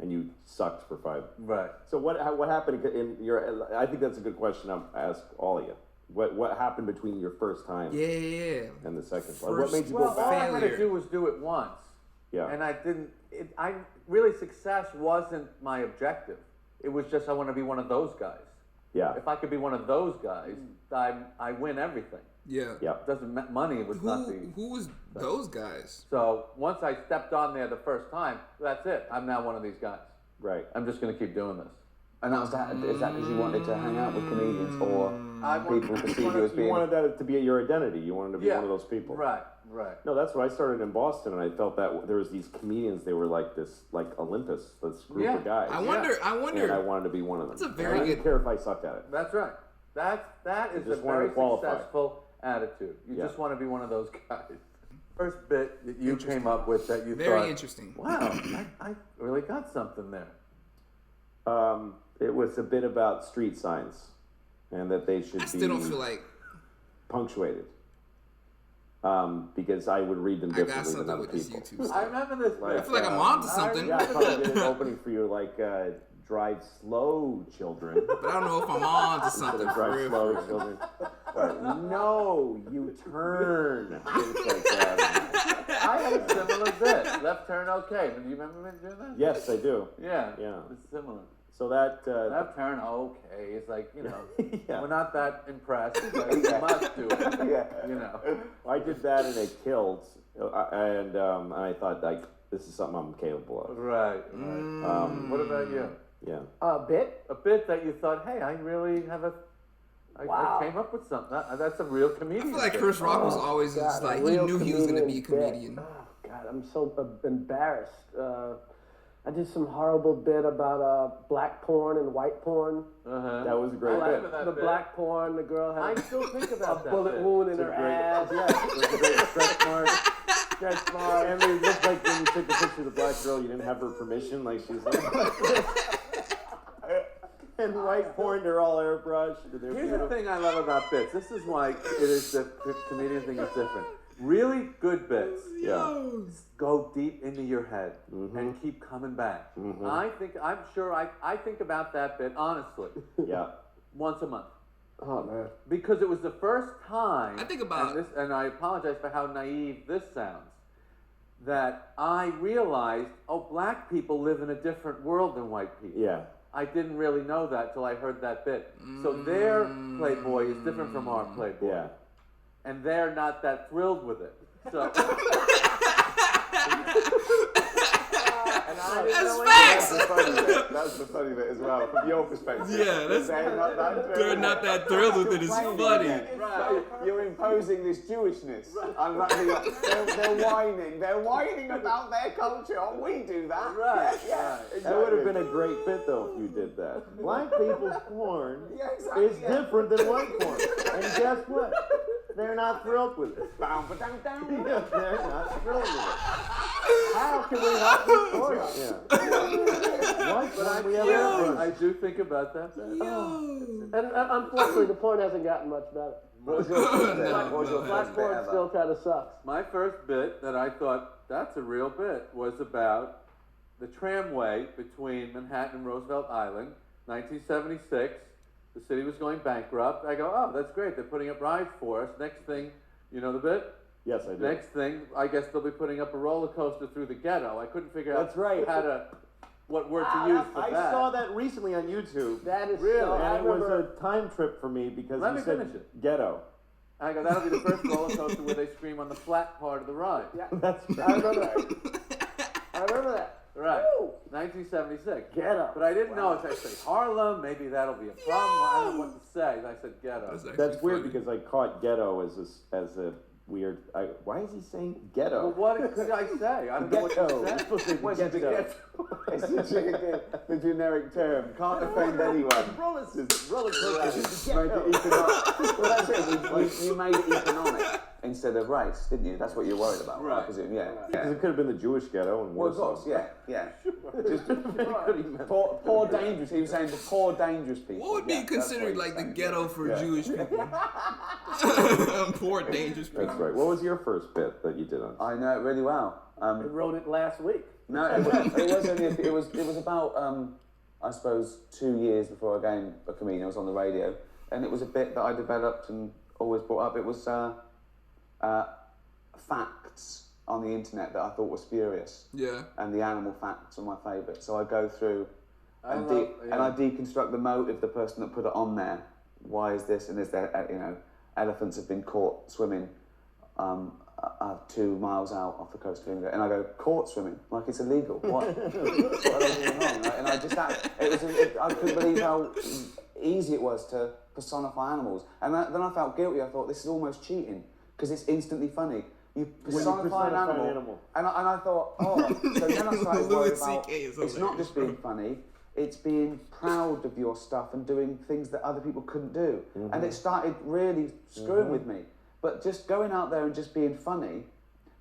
G: And you sucked for 5.
E: Right.
G: So what happened in your? I think that's a good question to ask all of you. What happened between your first time
A: Yeah.
G: and the second?
A: First-
G: What made you
E: Well,
G: go
E: all
G: back?
E: I had to do was do it once.
G: Yeah.
E: And I didn't. Really success wasn't my objective. It was just I want to be one of those guys.
G: Yeah.
E: If I could be one of those guys, I win everything.
A: Yeah.
G: Yeah.
E: Money was not the.
A: Who was those guys?
E: So once I stepped on there the first time, that's it. I'm now one of these guys.
G: Right.
E: I'm just going to keep doing this.
D: And that was that. Is that because you wanted to hang out with comedians or people to see you as
G: You
D: being?
G: wanted that to be your identity. You wanted to be one of those people.
E: Right.
G: No, that's what I started in Boston, and I felt that there was these comedians. They were like this, like Olympus, this group of guys.
A: I wonder.
G: And I wanted to be one of them.
A: That's a very
G: And I
A: good-
G: didn't care if I sucked at it.
E: That's right. That is a
G: just wanted
E: very
G: to qualify.
E: successful attitude. You
G: Yeah.
E: just want to be one of those guys. First bit that you came up with that you
A: Very
E: thought,
A: interesting.
E: wow, I really got something there.
G: It was a bit about street signs, and that they should
A: I
G: be
A: still don't feel like.
G: punctuated. because I would read them
A: I got
G: differently than
A: something
G: other
A: with this
G: people.
A: YouTube
E: I
A: stuff.
E: remember this.
A: I feel like I'm onto something.
G: Yeah, I probably did an opening for you, like drive slow, children.
A: But I don't know if I'm on to
G: Instead
A: something
G: of
A: for
G: drive
A: real.
G: slow, children. No, you turn. Things like that.
E: I had a similar bit. Left turn, okay. Do you remember me doing that?
G: Yes, I do.
E: Yeah.
G: Yeah.
E: It's similar.
G: So that
E: Left turn, okay. It's like,
G: yeah.
E: we're not that impressed, but we must do it.
G: Yeah. I did that and it killed, and I thought like this is something I'm capable of.
E: Right. What about you?
G: Yeah.
H: Bit?
E: A bit that you thought, hey, I really have
H: Wow.
E: I came up with something. That's a real
A: I
E: comedian.
A: feel like Chris Rock was always just like, he knew he was going to be a comedian.
H: Oh, God, I'm so embarrassed. I did some horrible bit about black porn and white porn.
G: That was a great
E: I
G: bit.
E: remember that
H: The
E: bit.
H: black porn, the girl
E: I
H: had
E: still think
H: a
E: about that
H: bullet
E: bit.
H: wound in her ass.
G: Yeah, it was a great stretch mark. Stretch mark. And it looked like when you took the picture of the black girl, you didn't have her permission. Like she's like. And white porn, they're all airbrushed. And they're
E: Here's
G: beautiful.
E: the thing I love about bits. This is why it is the comedian thing is different. Really good bits
G: Yeah.
E: go deep into your head and keep coming back. I'm sure I think about that bit honestly
G: Yeah.
E: once a month.
H: Oh, man.
E: Because it was the first time
A: I think about-
E: and I apologize for how naive this sounds, that I realized, black people live in a different world than white people.
G: Yeah.
E: I didn't really know that till I heard that bit. So their Playboy is different from our Playboy.
G: Yeah.
E: And they're not that thrilled with it. So
A: That's facts!
F: That's the funny bit as well, from your perspective.
A: Yeah, that's- They're not that thrilled with it. It's funny.
F: Right. You're imposing this Jewishness. They're whining. They're whining about their culture. Oh, we do that.
E: Right,
F: Yeah.
E: right.
F: Exactly.
G: That would have been a great bit though if you did that. Black people's porn
F: Yeah, exactly,
G: is different than white porn. And guess what? They're not thrilled with it.
F: Bow, ba, down, down.
G: Yeah, they're not thrilled with it.
H: How can we help this story?
G: Yeah. White porn, we have airbrush.
E: I do think about that bit.
H: And unfortunately, the porn hasn't gotten much better.
F: What was your first bit? What was your
H: Black
F: first bit
H: porn
F: ever?
H: still kind of sucks.
E: My first bit that I thought, that's a real bit, was about the tramway between Manhattan and Roosevelt Island, 1976. The city was going bankrupt. I go, oh, that's great. They're putting up rides for us. Next thing, you know the bit?
G: Yes, I do.
E: Next thing, I guess they'll be putting up a roller coaster through the ghetto. I couldn't figure out
G: That's right.
E: what word to use for
G: I
E: that.
G: saw that recently on YouTube.
H: That is
E: Really?
H: so. I
G: And it was
H: remember.
G: a time trip for me because
E: Let
G: you
E: me
G: said
E: finish it.
G: ghetto.
E: I go, that'll be the first roller coaster where they scream on the flat part of the ride.
H: Yeah,
G: That's
H: I
G: right.
H: remember that. I remember that.
E: Right.
H: Woo!
E: 1976.
H: Ghetto.
E: But I didn't know if I say Harlem, maybe that'll be a problem. I don't know what to say. I said ghetto.
A: actually
G: That's weird
A: funny.
G: because I caught ghetto as a weird. Why is he saying ghetto?
E: Well, what could I say? I don't know what
G: Ghetto.
E: to
G: You're
E: say.
G: supposed to say
E: What's the
G: ghetto.
F: It's the generic term. Can't offend anyone.
G: Roller coaster.
F: Make it economic. Well, that's it. You made it economic instead of race, didn't you? That's what you're worried about, right? I presume, yeah.
G: Because it could have been the Jewish ghetto in
F: Well, of
G: Warsaw.
F: course, yeah. Just
G: Could he meant-
F: poor dangerous. He was saying the poor dangerous people.
A: What would be
F: Yeah, that's
A: considered
F: what
A: like
F: he
A: the
F: was
A: ghetto for
F: Yeah.
A: Jewish people? Poor, dangerous people.
G: That's right. What was your first bit that you did on?
F: I know it really well.
H: I wrote it last week.
F: No, it was about I suppose 2 years before I became a comedian. I was on the radio, and it was a bit that I developed and always brought up. It was facts on the internet that I thought was spurious,
A: Yeah.
F: and the animal facts are my favourite. So I go through and
E: yeah.
F: I deconstruct the motive, the person that put it on there. Why is this? And is there, elephants have been caught swimming 2 miles out off the coast of England, and I go, caught swimming, like it's illegal. What? What are they doing wrong? Right? And I just I couldn't believe how easy it was to personify animals. And then I felt guilty. I thought, this is almost cheating because it's instantly funny. You personify an animal. And I thought, so then I started worrying about,
A: CK is
F: it's not just being funny, it's being proud of your stuff and doing things that other people couldn't do. And it started really screwing with me. But just going out there and just being funny,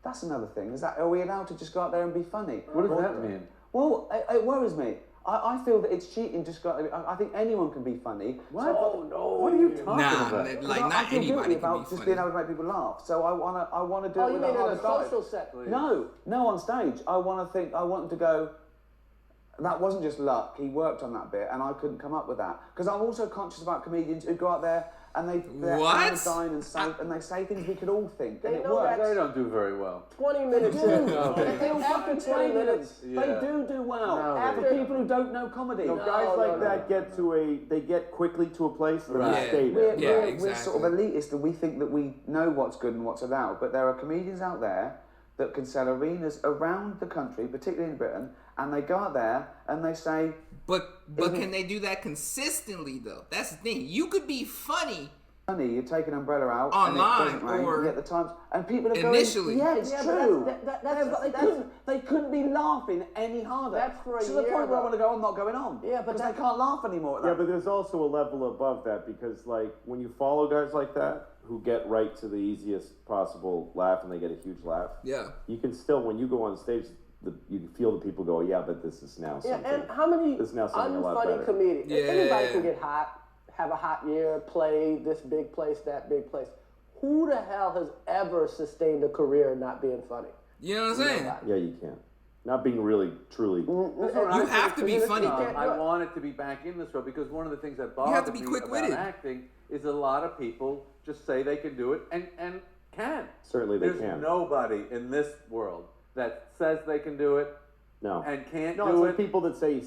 F: that's another thing. Are we allowed to just go out there and be funny?
E: What does that mean?
F: Well, it worries me. I feel that it's cheating. I think anyone can be funny.
E: What?
F: So,
E: What are you talking
A: Nah,
E: about?
A: like
F: I
A: not
F: feel guilty
A: anybody can
F: about
A: be
F: just
A: funny.
F: being able to make people laugh. So I wanna do
C: Oh,
F: it
C: you
F: with
C: mean
F: a
C: in
F: hard
C: a
F: drive.
C: social set?
F: No, on stage. I want them to go. That wasn't just luck. He worked on that bit, and I couldn't come up with that because I'm also conscious about comedians who go out there and they're
A: What?
F: anodyne and they say things we could all think, and
C: They
F: it
C: know
F: works.
E: They don't do very well.
C: 20 minutes in.
F: After 20 minutes,
E: Yeah.
F: they do well.
E: No,
F: After
E: they
F: people who don't know comedy.
G: No, guys like that get quickly to a place and
E: Right.
G: they stay there.
F: We're sort of elitist and we think that we know what's good and what's allowed, but there are comedians out there that can sell arenas around the country, particularly in Britain, and they go out there and they say,
A: But can they do that consistently though? That's the thing. You could be funny.
F: "Honey, you take an umbrella out
A: Online,
F: and it doesn't rain."
A: or
F: You get the times, and people are
A: initially.
F: going, "Yeah, it's
C: Yeah,
F: true."
C: but that's-
F: They couldn't be laughing any harder.
C: That's for a
F: to the
C: year,
F: point where I
C: though.
F: want to go, "I'm not going on."
C: Yeah, but
F: because
C: that-
F: they can't laugh anymore. At that.
G: Yeah, but there's also a level above that because, like, when you follow guys like that who get right to the easiest possible laugh and they get a huge laugh,
A: Yeah.
G: you can still, when you go on stage, you can feel the people go, yeah, but this is now
C: Yeah,
G: something.
C: and how many
G: This is now something a lot
C: unfunny
G: better.
C: comedians?
A: Yeah.
C: Anybody can get hot, have a hot year, play this big place, that big place. Who the hell has ever sustained a career not being funny?
A: You know what I'm saying?
C: Nobody.
G: Yeah, you can. Not being really, truly.
A: You have to be funny.
C: can't do
E: I
C: it.
E: wanted to be back in this role because one of the things that
A: have
E: bothers
A: to be
E: me
A: quick-witted.
E: about acting is a lot of people just say they can do it and can.
G: Certainly they
E: There's
G: can.
E: nobody in this world that says they can do it
G: No.
E: and can't
G: No,
E: do
G: it's
E: it.
G: like people that say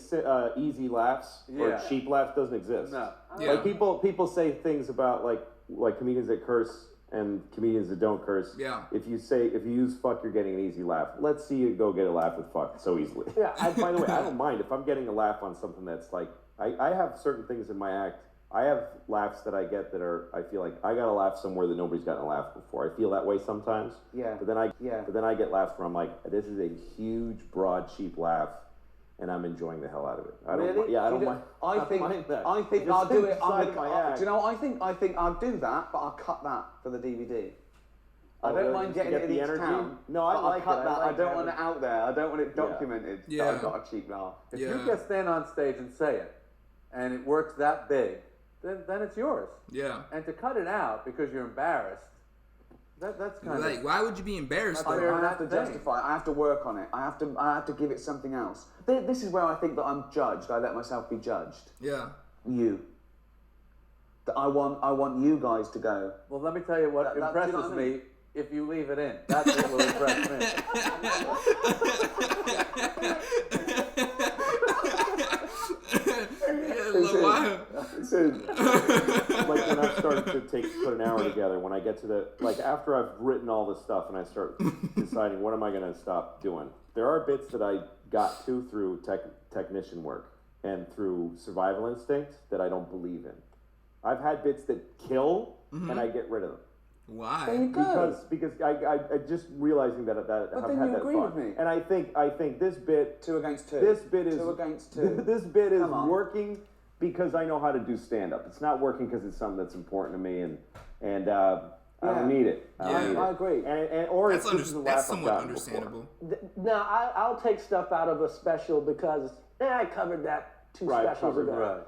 G: easy laughs or
E: Yeah.
G: cheap laughs doesn't exist.
E: No.
A: Yeah.
G: Like people say things about like comedians that curse and comedians that don't curse.
A: Yeah.
G: If you use fuck, you're getting an easy laugh. Let's see you go get a laugh with fuck so easily.
C: Yeah.
G: By the way, I don't mind if I'm getting a laugh on something that's like I have certain things in my act. I have laughs that I get that are I feel like I got a laugh somewhere that nobody's gotten a laugh before. I feel that way sometimes.
F: Yeah.
G: But then I get laughs where I'm like, this is a huge, broad, cheap laugh, and I'm enjoying the hell out of it. I don't.
F: Really?
G: Yeah, I
F: You
G: don't mind.
F: I
G: don't
F: think
G: mind that.
F: I think
G: Just
F: I'll do it.
G: inside
F: Do
G: my act.
F: you know? I think I'll do that, but I'll cut that for the DVD. I
G: Oh,
F: don't
G: really?
F: mind
G: Just to
F: getting
G: get
F: it in
G: the
F: each
G: energy?
F: town.
G: No, I
F: but
G: like
F: I'll cut
G: it. I
F: that. I
G: like
F: don't want
G: having-
F: it out there. I don't want it documented.
A: Yeah.
F: That I've got a cheap laugh.
E: If
A: Yeah.
E: you just stand on stage and say it, and it works that big, then it's yours.
A: Yeah.
E: And to cut it out because you're embarrassed, that's kind
A: Like,
E: of.
A: why would you be embarrassed
F: I,
A: though?
F: I have to
E: thing.
F: justify it. I have to work on it. I have to give it something else. This is where I think that I'm judged. I let myself be judged.
A: Yeah.
F: You. That I want you guys to go.
E: Well, let me tell you what
F: do you know
E: impresses
F: what I mean?
E: me. If you leave it in, that's what will impress me.
A: Why?
G: Like when I've started to put an hour together, when I get to after I've written all this stuff and I start deciding what am I going to stop doing, there are bits that I got to through technician work and through survival instinct that I don't believe in. I've had bits that kill and I get rid of them.
A: Why?
F: There you go.
G: Because I just realizing that
F: But
G: I've
F: then
G: had
F: you
G: that
F: agree
G: thought.
F: with me.
G: And I think this bit
F: 2 against 2.
G: This bit is
F: 2 against 2.
G: This bit is
F: Come on.
G: working because I know how to do stand up. It's not working because it's something that's important to me and I don't need it. I don't need
F: I
G: it.
F: agree.
G: Or
A: That's,
G: it's this is a laugh
A: that's
G: I've
A: somewhat
G: gotten before.
A: understandable.
C: Now, I'll take stuff out of a special because I covered that 2
G: Right,
C: specials
G: covered,
C: ago.
E: right.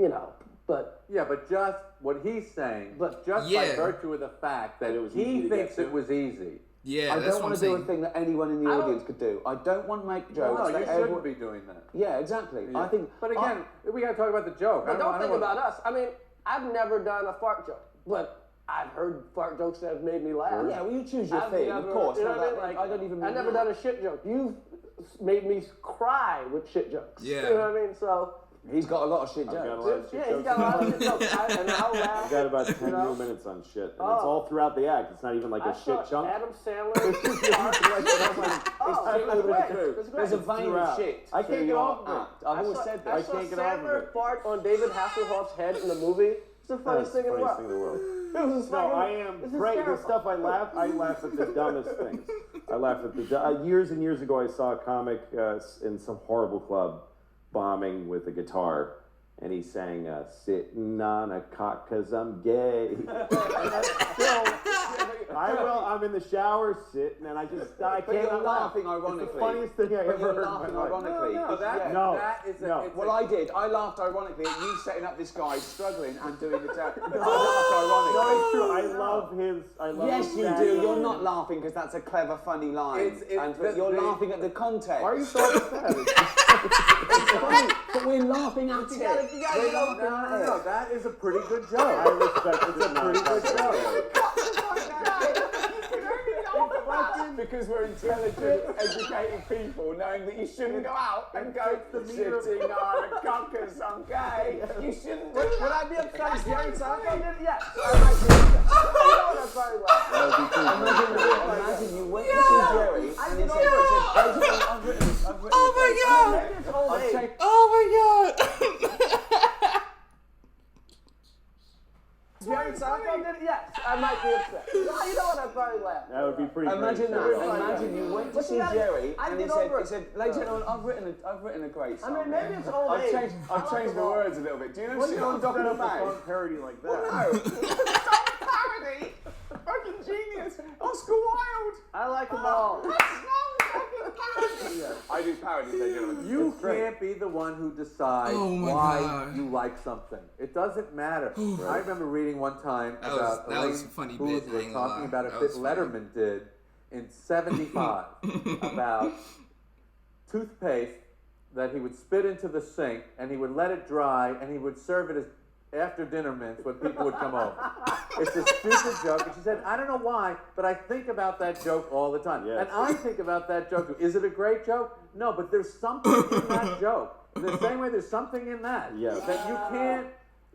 C: You know, but
E: Yeah, but just what he's saying,
C: But-
E: just by
A: Yeah.
E: virtue of the fact that
G: That it was easy
E: he
G: to get
E: thinks
G: to.
E: it was easy.
A: Yeah,
F: I
A: that's
F: don't
A: what
F: want
A: I'm
F: to do a
A: saying.
F: thing that anyone in the
C: I don't-
F: audience could do. I don't want to make jokes.
E: No, you
F: that
E: shouldn't
F: everyone...
E: be doing that.
F: Yeah, exactly. I think.
E: But again, we got to talk about the joke.
C: But don't
E: I
C: think
E: wanna-
C: about us. I mean, I've never done a fart joke, but I've heard fart jokes that have made me laugh.
F: Yeah, well, you choose your
C: I've
F: thing,
C: never-
F: of course.
C: You know
F: No,
C: what I mean?
F: that-
C: Like,
F: I don't even.
C: I've never done a shit joke. You've made me cry with shit jokes.
A: Yeah.
C: You know what I mean? So
F: He's got a lot of shit
G: I've got a
F: jokes.
G: lot of shit
C: yeah, he's
G: jokes.
C: got a lot of shit jokes, and I'll laugh.
G: I got about 10
C: You know?
G: new minutes on shit. And it's
C: Oh.
G: all throughout the act. It's not even like
C: I
G: a
C: saw
G: shit chunk.
C: Adam Sandler. Oh,
F: It's
C: that's great.
F: true.
C: That's great.
F: There's a vein
G: throughout.
F: of shit.
G: I can't
F: through
G: get
F: your
G: off of it.
F: act. I've always said that.
C: I saw
G: can't get off of
C: Sandler
G: it.
C: fart on David Hasselhoff's head in the movie. It's the funniest thing in the world.
G: Funniest thing in the world.
C: It was
G: No,
C: fucking-
G: I am
C: it's
G: great. The
C: hysterical.
G: stuff I laugh at the dumbest things. I laugh at the years and years ago. I saw a comic in some horrible club bombing with a guitar, and he sang "Sitting on a Cock 'Cause I'm Gay." I will. I'm in the shower, sitting, and I
F: But
G: can't
F: you're
G: laugh.
F: laughing ironically.
G: It's the funniest thing I
F: But
G: ever
F: you're
G: heard.
F: laughing
G: in my life.
F: ironically.
E: No, that,
G: No.
E: that is a,
G: No.
E: it's
F: Well,
E: a,
F: I did. I laughed ironically at you setting up this guy struggling and doing the tap. I laughed ironically.
G: No, it's true. I love his.
F: Yes,
G: his
F: you
G: sad
F: do. You're
G: humor.
F: not laughing because that's a clever, funny line. But you're laughing at the context.
G: Why are you so upset?
F: It's funny, but we're laughing at it.
C: You gotta
F: We're
C: get over
F: laughing at it.
E: no, that is a pretty good joke.
G: I respect it. It's a
E: pretty good joke.
F: Because we're intelligent, educated people, knowing that you shouldn't go out and go sitting on a cockers on gay. You shouldn't do
C: Would
F: that.
C: I be upset if Jerry Seinfeld did it? Yes. I might be upset. You know what I'm very well.
F: Imagine you went to see Jerry and he said, I've written this.
A: Oh my god!
C: Maybe it's old
F: I've
C: age.
F: taken
A: Oh my god!
C: Jerry Seinfeld did it? Yes. I might be upset. You know what I'm very well.
G: That would be pretty.
F: Imagine
G: great.
F: that. Imagine you went to
C: But
F: see
C: you gotta-
F: Jerry
C: I
F: and he
C: get over
F: said,
C: it.
F: ladies and gentlemen, I've written a great
C: I
F: song.
C: mean, maybe it's old age.
F: I've changed the words a little bit. Do you know
G: What are
F: shit
G: you
F: I'm talking
G: upset
F: about?
G: a song parody like that?
F: No. Song parody. Fucking genius. Oscar Wilde.
C: I like them all.
F: I do parodies, ladies and gentlemen.
E: You can't be the one who decides
A: Oh my
E: why
A: God.
E: you like something. It doesn't matter. I remember reading one time
A: That
E: about
A: was a
E: Elaine
A: funny
E: Boozler
A: bit, I ain't gonna
E: talking
A: lie.
E: about a
A: That
E: bit
A: was funny.
E: Letterman did in '75 about toothpaste that he would spit into the sink and he would let it dry and he would serve it as after dinner mints when people would come over. It's a stupid joke. And she said, I don't know why, but I think about that joke all the time.
G: Yes.
E: And I think about that joke too. Is it a great joke? No, but there's something in that joke. The same way there's something in that.
G: Yes.
E: That you can't,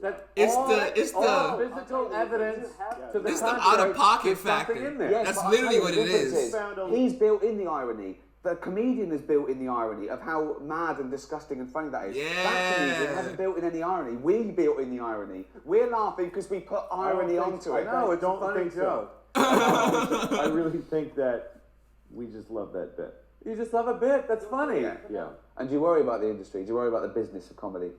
E: that
A: It's
E: all,
A: the-
E: all physical evidence to the
A: It's the
E: contrary,
A: out-of-pocket
E: there's something
A: factor.
E: in there.
F: Yes,
A: That's
F: but I'll
A: literally
F: tell you
A: what
F: the
A: it
F: difference
A: is.
G: Found a-
F: He's built in the irony. The comedian has built in the irony of how mad and disgusting and funny that is. That comedian
A: Yeah.
F: hasn't built in any irony. We built in the irony. We're laughing because we put irony onto it.
E: No, it's a
G: don't
E: funny
G: think so.
E: joke.
G: I really think that we just love that bit.
E: You just love a bit. That's funny.
F: Yeah.
G: Yeah.
F: And do you worry about the industry? Do you worry about the business of comedy?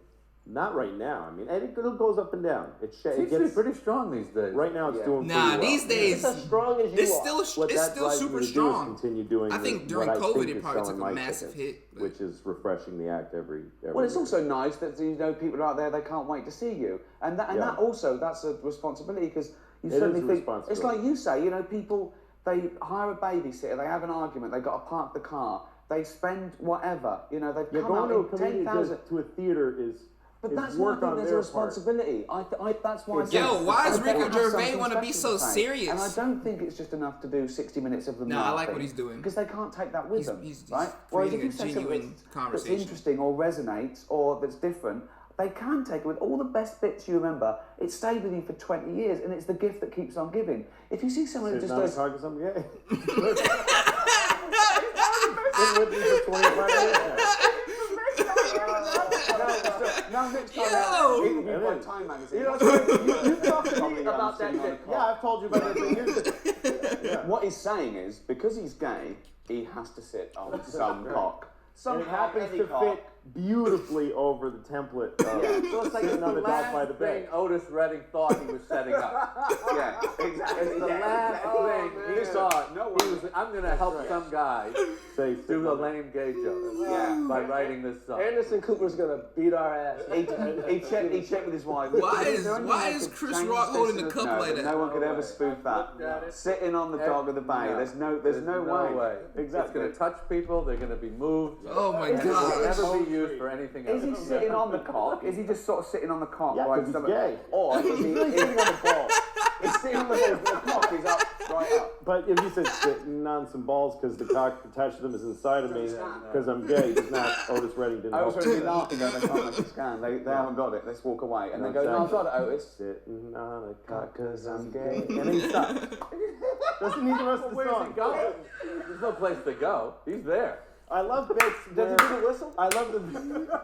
G: Not right now. I mean, it goes up and down. It
E: Seems to be pretty strong these days.
G: right now. It's
F: Yeah.
G: doing
A: Nah,
G: pretty well.
A: these days,
C: It's as strong as you
A: it's
C: are.
A: still
G: What
A: it's
G: that
A: still
G: drives me
A: super
G: to do is
A: strong.
G: continue doing
A: I think
G: what
A: during
G: I
A: COVID
G: think
A: it
G: is
A: probably
G: selling
A: took a
G: my
A: massive
G: tickets,
A: hit, but-
G: which is refreshing the act every
F: Well, it's
G: week.
F: also nice that you know people are out there, they can't wait to see you, and that also that's a responsibility because you
G: It is
F: suddenly
G: a
F: think it's
G: responsibility.
F: like you say, you know, people they hire a babysitter, they have an argument, they got to park the car, they spend whatever, you know, they've
G: Yeah,
F: come out
G: going to a
F: in
G: comedian
F: 10,000.
G: to a theater is.
F: But
G: is
F: that's why I
G: work
F: think
G: on
F: there's a
G: their
F: responsibility. That's why I
G: Yo,
F: say
A: why
F: I
A: does
F: bet
A: Rico
F: I have
A: Gervais
F: something
A: wanna be
F: special
A: so
F: to say.
A: serious?
F: And I don't think it's just enough to do 60 minutes of them
A: Nah, I like
F: laughing,
A: what he's doing.
F: because they can't take that with
A: He's-
F: them,
A: he's
F: right? Whereas if
A: creating
F: you
A: a
F: say something
A: genuine
F: that's
A: conversation.
F: interesting or resonates or that's different, they can take it with all the best bits you remember. It stayed with you for 20 years, and it's the gift that keeps on giving. If you see someone who
G: Sitting
F: just
G: on a
F: goes,
G: car 'cause I'm gay. Been with me for 25 years now.
F: no, next time,
A: Yo!
F: interviewed by Time magazine.
G: You know, you talk to me
F: Probably
G: about that
F: sitting on a
G: shit.
F: car.
G: Yeah, I've told you about that thing years ago.
F: What he's saying is, because he's gay, he has to sit on some cock. Some
G: And it
F: cock,
G: happens
F: any
G: to
F: cock.
G: fit beautifully over the template of
E: So it's like
G: sitting on the dock by
E: last
G: the
E: thing
G: bed.
E: Otis Redding thought he was setting up.
F: Yeah, exactly.
E: It's the last thing he
F: man.
E: thought.
F: No
E: he
F: one-
E: was, I'm going to help some guy
G: Say,
E: do a lame gay joke
F: Yeah.
E: by writing this song.
C: Anderson Cooper's gonna beat our ass.
F: He checked with his wife.
A: Why
F: Is
A: is-
F: there anything
A: why
F: I
A: is
F: could
A: Chris
F: change
A: Rock
F: this?
A: holding the cup
F: No,
A: like that?
F: No one could
E: No
F: ever
E: way.
F: spoof that.
E: No.
F: Sitting on the dog of the bay.
E: No.
F: There's no way.
E: It's
F: Exactly.
E: going to touch people. They're going to be moved.
A: Oh my
F: Is
E: It will
A: god.
E: never be used for anything else.
F: Is he sitting on the cock? Is he just sort of sitting on the cock?
G: Yeah,
F: while
G: 'cause he's
F: stomach-
G: gay.
F: Or is he
G: He's sitting on the ball.
F: He's sitting on the balls, but the cock is up, right up.
G: But if you said sitting on some balls because the cock attached to them is inside of me because I'm gay, it's not Otis Redding didn't
F: I was
G: help.
F: really laughing going, they can't make a scan. They haven't got it. Let's walk away. And they go, no, I've got it, Otis.
G: Sitting on a cock.
F: Because I'm gay.
G: And then he stops. Doesn't need the rest of the
E: Where's he
G: song.
E: going? There's no place to go. He's there.
G: I love bits.
C: Does he do the whistle?
G: I love the.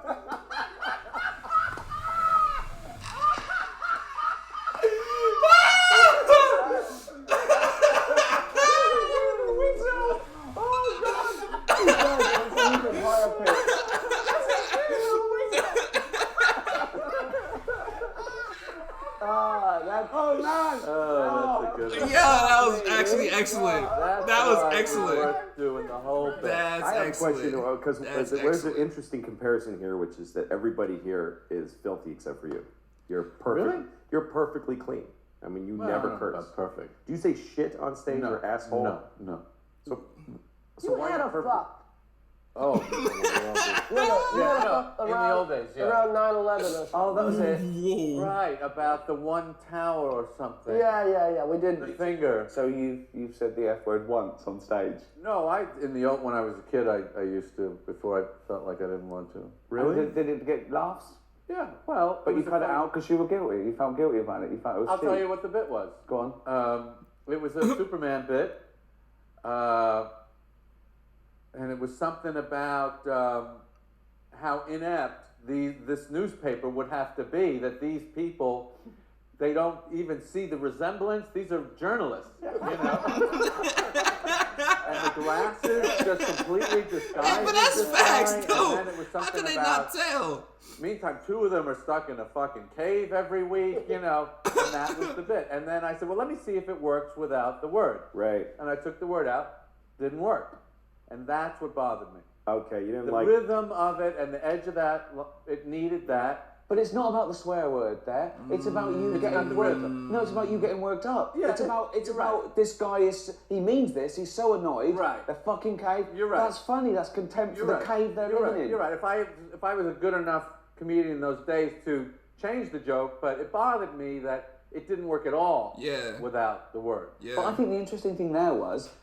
F: Oh man!
E: Oh, that's a good one.
A: Yeah, that was actually excellent.
E: That's
A: That was
E: why
A: excellent.
E: We're worth doing the whole bit.
A: That's
G: I have
A: excellent.
G: a question because
A: That's
G: there's
A: excellent.
G: an interesting comparison here, which is that everybody here is filthy except for you. You're perfect.
E: Really?
G: You're perfectly clean. I mean, you never curse.
E: That's perfect.
G: Do you say shit on stage
E: No.
G: or asshole?
E: No.
G: So
H: You
G: why
H: had
G: not
H: a
G: perfect?
H: fuck.
E: Oh. In the old days, yeah.
H: Around 9/11 or something.
F: Oh, that was it.
E: Right, about the one tower or something.
H: Yeah. We did.
E: The finger.
F: So you've said the F word once on stage.
E: No, when I was a kid, I used to, before I felt like I didn't want to.
G: Really?
F: And did it get laughs?
E: Yeah, well.
F: But you
E: was a
F: cut it
E: fun-
F: out because you were guilty. You felt guilty about it. You felt it was
E: I'll
F: cheap.
E: tell you what the bit was.
F: Go on.
E: It was a Superman bit, and it was something about how inept this newspaper would have to be, that these people, they don't even see the resemblance. These are journalists, you know? And the glasses just completely disguised.
A: Hey, but that's
E: this
A: facts,
E: guy,
A: too.
E: And then it was
A: How
E: something
A: could they
E: about,
A: not tell?
E: meantime, 2 of them are stuck in a fucking cave every week, you know, and that was the bit. And then I said, well, let me see if it works without the word.
G: Right.
E: And I took the word out, didn't work. And that's what bothered me.
G: Okay, you didn't
E: The
G: like.
E: rhythm of it and the edge of that, it needed that.
F: But it's not about the swear word there. It's about you
E: It's about
F: getting
E: the
F: worked up.
E: rhythm.
F: No, it's about you getting worked up.
E: Yeah,
F: it's about
E: you're right.
F: this guy he means this. He's so annoyed.
E: Right.
F: The fucking cave.
E: You're right.
F: That's funny. That's contempt for the cave they're
E: You're
F: living
E: right.
F: in.
E: You're right. If I was a good enough comedian in those days to change the joke, but it bothered me that it didn't work at all.
A: Yeah.
E: Without the word.
A: Yeah.
F: But I think the interesting thing there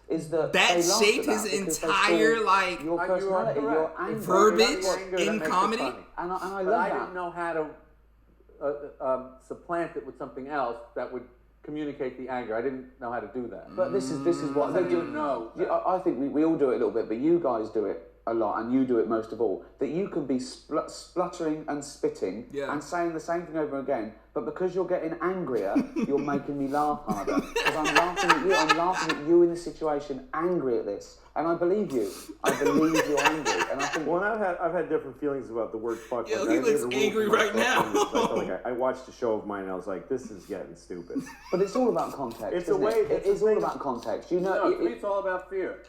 F: is that
A: That
F: they laughed
A: shaped
F: at
A: his
F: that because they
A: entire,
F: saw
A: like,
F: your
E: You are
F: personality, your
E: correct.
F: anger.
A: Verbiage
E: It's the anger that
A: in
E: makes it
A: comedy.
E: funny.
F: And I
E: But
F: love
E: I
F: that.
E: didn't know how to supplant it with something else that would communicate the anger. I didn't know how to do that.
F: But this is what they do.
E: know.
F: I think we all do it a little bit, but you guys do it a lot, and you do it most of all. That you can be spluttering and spitting and saying the same thing over again, but because you're getting angrier, you're making me laugh harder. Because I'm laughing at you. I'm laughing at you in this situation, angry at this, and I believe you. I believe you're angry, and I think.
G: Well, and I've had different feelings about the word fuck.
A: Yo,
G: Like,
A: he
G: I
A: looks
G: made a rule
A: angry
G: for
A: right
G: myself
A: now.
G: because I felt like I watched a show of mine and I was like, this is getting stupid.
F: But it's all about context.
G: It's a
F: isn't
G: way-
F: It
G: it's
F: It is
G: a
F: all
G: thing-
F: about context. You know.
E: No, to me it's all about fear.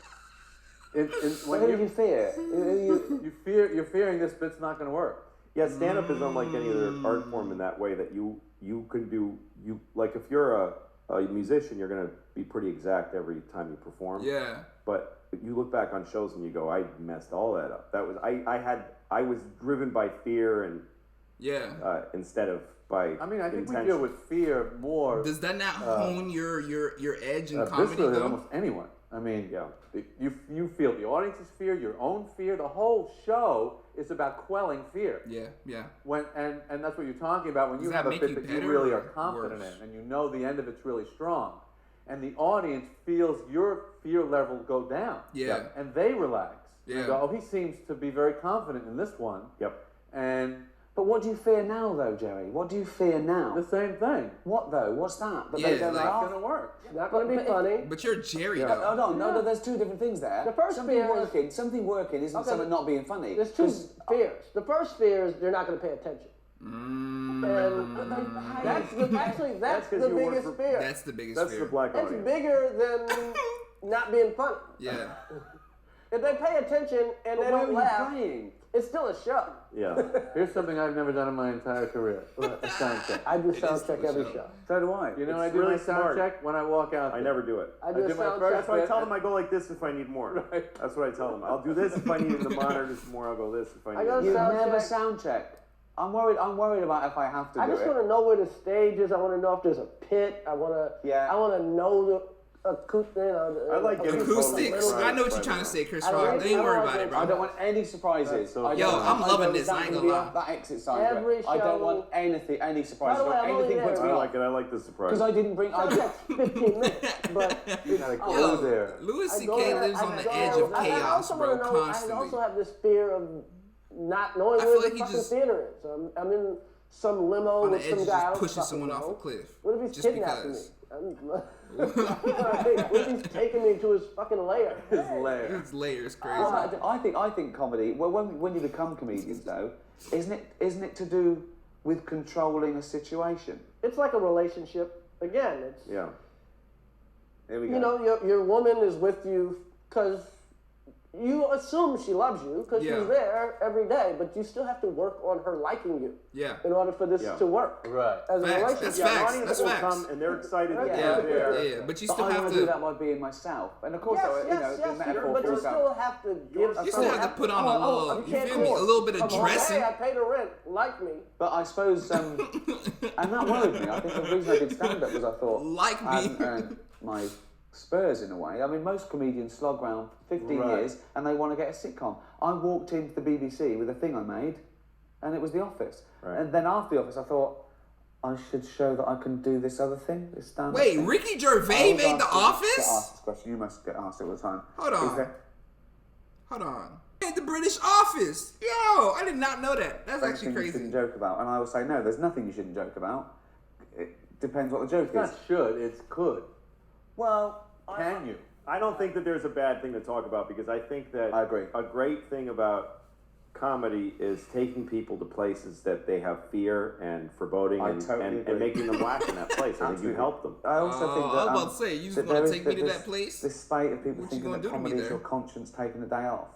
F: Who do you fear?
E: You're fearing this bit's not going to work.
G: Yeah, stand up is unlike any other art form in that way that you can do like if you're a musician, you're gonna be pretty exact every time you perform.
A: Yeah.
G: But you look back on shows and you go, I messed all that up. That was I was driven by fear and instead of by.
E: I mean, I think we
G: intention.
E: deal with fear more.
A: Does that not hone your edge in comedy
E: viscerally than
A: though?
E: almost anyone. I mean, you feel the audience's fear, your own fear. The whole show is about quelling fear.
A: Yeah.
E: And that's what you're talking about when
A: Does
E: you
A: that
E: have a
A: make
E: bit
A: you
E: that you
A: better
E: really
A: or
E: are confident
A: worse?
E: in, and you know the end of it's really strong, and the audience feels your fear level go down.
A: Yeah.
E: And they relax.
A: Yeah.
E: And go, oh, he seems to be very confident in this one.
G: Yep.
E: And
F: But what do you fear now, though, Jerry? What do you fear now?
E: the same thing.
F: What though? What's that? That
A: Yeah,
F: they don't
A: like-
E: It's
F: laugh?
E: gonna work.
H: It's not going to be funny.
A: But you're Jerry
G: Yeah.
A: though.
F: No, there's two different things there.
H: The first
F: something
H: fear is-
F: something working isn't
H: Okay.
F: something not being funny.
H: There's two
F: 'Cause-
H: fears. The first fear is they're not going to pay attention. And that's the
G: That's 'cause
H: the
G: you work
H: biggest
G: for-
H: fear.
A: That's the biggest
G: That's
A: fear.
G: the black
H: It's
G: audience.
H: bigger than not being funny.
A: Yeah.
H: If they pay attention and
F: But
H: they
F: where
H: don't
F: are you
H: laugh,
F: playing?
H: it's still a show.
G: Yeah.
E: Here's something I've never done in my entire career. A sound check.
H: I do sound
A: is
H: check
A: still a
H: every
A: show.
H: show.
F: So do I.
E: You know,
G: It's
E: I do
G: really
E: my sound
G: smart.
E: check when I walk out.
G: I
E: there.
G: never do it.
H: I do a
E: do my
H: sound
E: first-
H: check.
G: That's why I tell them I go like this if I need more.
E: Right.
G: That's what I tell them. I'll do this if I need the monitor just more. I'll go this if I need.
H: go
G: it.
F: You
H: sound
F: never
H: check.
F: sound check. I'm worried about if I have to
H: I
F: do
H: just
F: it.
H: want to know where the stage is. I want to know if there's a pit. I want to.
F: Yeah.
H: I want to know the acoustic.
G: I like getting
A: Acoustics.
G: Right,
A: I know what you're
G: right,
A: trying
G: right.
A: to say, Chris
H: I
A: Rock.
H: like-
A: Ain't
H: I
A: worry
H: like
A: about it,
H: it.
A: bro.
F: I don't want any surprises.
G: That's so
F: I
G: cool.
A: Yo,
F: don't-
A: I'm
F: I
A: loving
F: don't-
A: this,
F: that
A: I ain't
F: can
A: gonna
F: be
A: lie.
F: off that exit sign.
H: Every
F: I don't
H: show-
F: want any surprises.
H: By the way, I'm only
F: anything
H: there.
F: puts me
G: I
F: off.
G: like it. I like the surprise.
F: Because I didn't bring. I
H: Sound
F: did,
H: check's 15 minutes, but
E: You gotta go
A: Yo,
E: there.
A: Louis
H: I
A: C.K.
H: go there,
A: lives
H: I
A: on the
H: go-
A: edge of
H: I
A: chaos,
H: also
A: bro,
H: wanna know- I
A: constantly.
H: also have this fear of not knowing
A: I feel
H: where
A: like
H: the
A: he
H: fucking
A: just-
H: theater is. I'm in some limo
A: On the
H: with
A: edge
H: some
A: of
H: guy. I
A: just
H: don't
A: pushing
H: fucking
A: someone
H: know.
A: off a cliff.
H: What if he's
A: Just
H: kidnapping
A: because.
H: me? What if he's taking me to his fucking lair?
E: His lair.
A: His layer's crazy.
F: I think comedy. Well, when you become comedians, though, isn't it to do with controlling a situation.
H: It's like a relationship. Again, it's
G: Yeah.
F: Here we go.
H: you know, your woman is with you because you assume she loves you because
A: Yeah.
H: she's there every day, but you still have to work on her liking you
A: Yeah.
H: in order for this
G: Yeah.
H: to work
E: Right.
H: as a
A: Facts.
H: relationship.
A: That's
G: Yeah,
A: facts.
G: audience
A: That's
G: will
A: facts.
G: come and they're excited that
H: Yeah.
A: Yeah,
G: you're there.
A: yeah, but you
F: But
A: still
F: I
A: have
F: want
A: to.
F: to do that by being myself. And of course,
H: Yes,
F: the
H: yes,
F: metaphor
H: but you
F: falls out.
H: still have to give.
A: You still have to put on a little. You feel me? A little bit of dressing.
H: Hey, I paid the rent. Like me.
F: But I suppose, and that worried me. I think the reason I did stand-up was I thought
A: Like me.
F: I hadn't earned my spurs in a way. I mean, most comedians slog around 15
E: Right.
F: years and they want to get a sitcom. I walked into the BBC with a thing I made, and it was The Office.
G: Right.
F: And then after The Office, I thought, I should show that I can do this other thing, this stand-up
A: Wait,
F: thing.
A: Ricky
F: I
A: Gervais
F: was
A: made The
F: asked to get
A: Office?
F: asked this question. You must get asked it all the time.
A: Hold
F: Is
A: on.
F: there-
A: Hold on. Made the British Office. Yo, I did not know that. That's actually
F: something you
A: crazy.
F: shouldn't joke about. And I will say, no, there's nothing you shouldn't joke about. It depends what the joke
E: It's not
F: is.
E: should, it's could.
F: Well,
E: Can you?
G: I don't think that there's a bad thing to talk about because I think that
F: I agree.
G: a great thing about comedy is taking people to places that they have fear and foreboding
F: I
G: and,
F: totally
G: and,
F: agree.
G: and making them laugh in that place. I think you
F: Absolutely.
G: help them.
F: I also
A: Oh,
F: think that
A: I was about to say, you just
F: that
A: wanna
F: there
A: take
F: is
A: me to
F: this-
A: that place?
F: This spate of people
A: What you
F: thinking
A: gonna
F: that
A: do to me
F: comedy is
A: there?
F: your conscience taking a day off.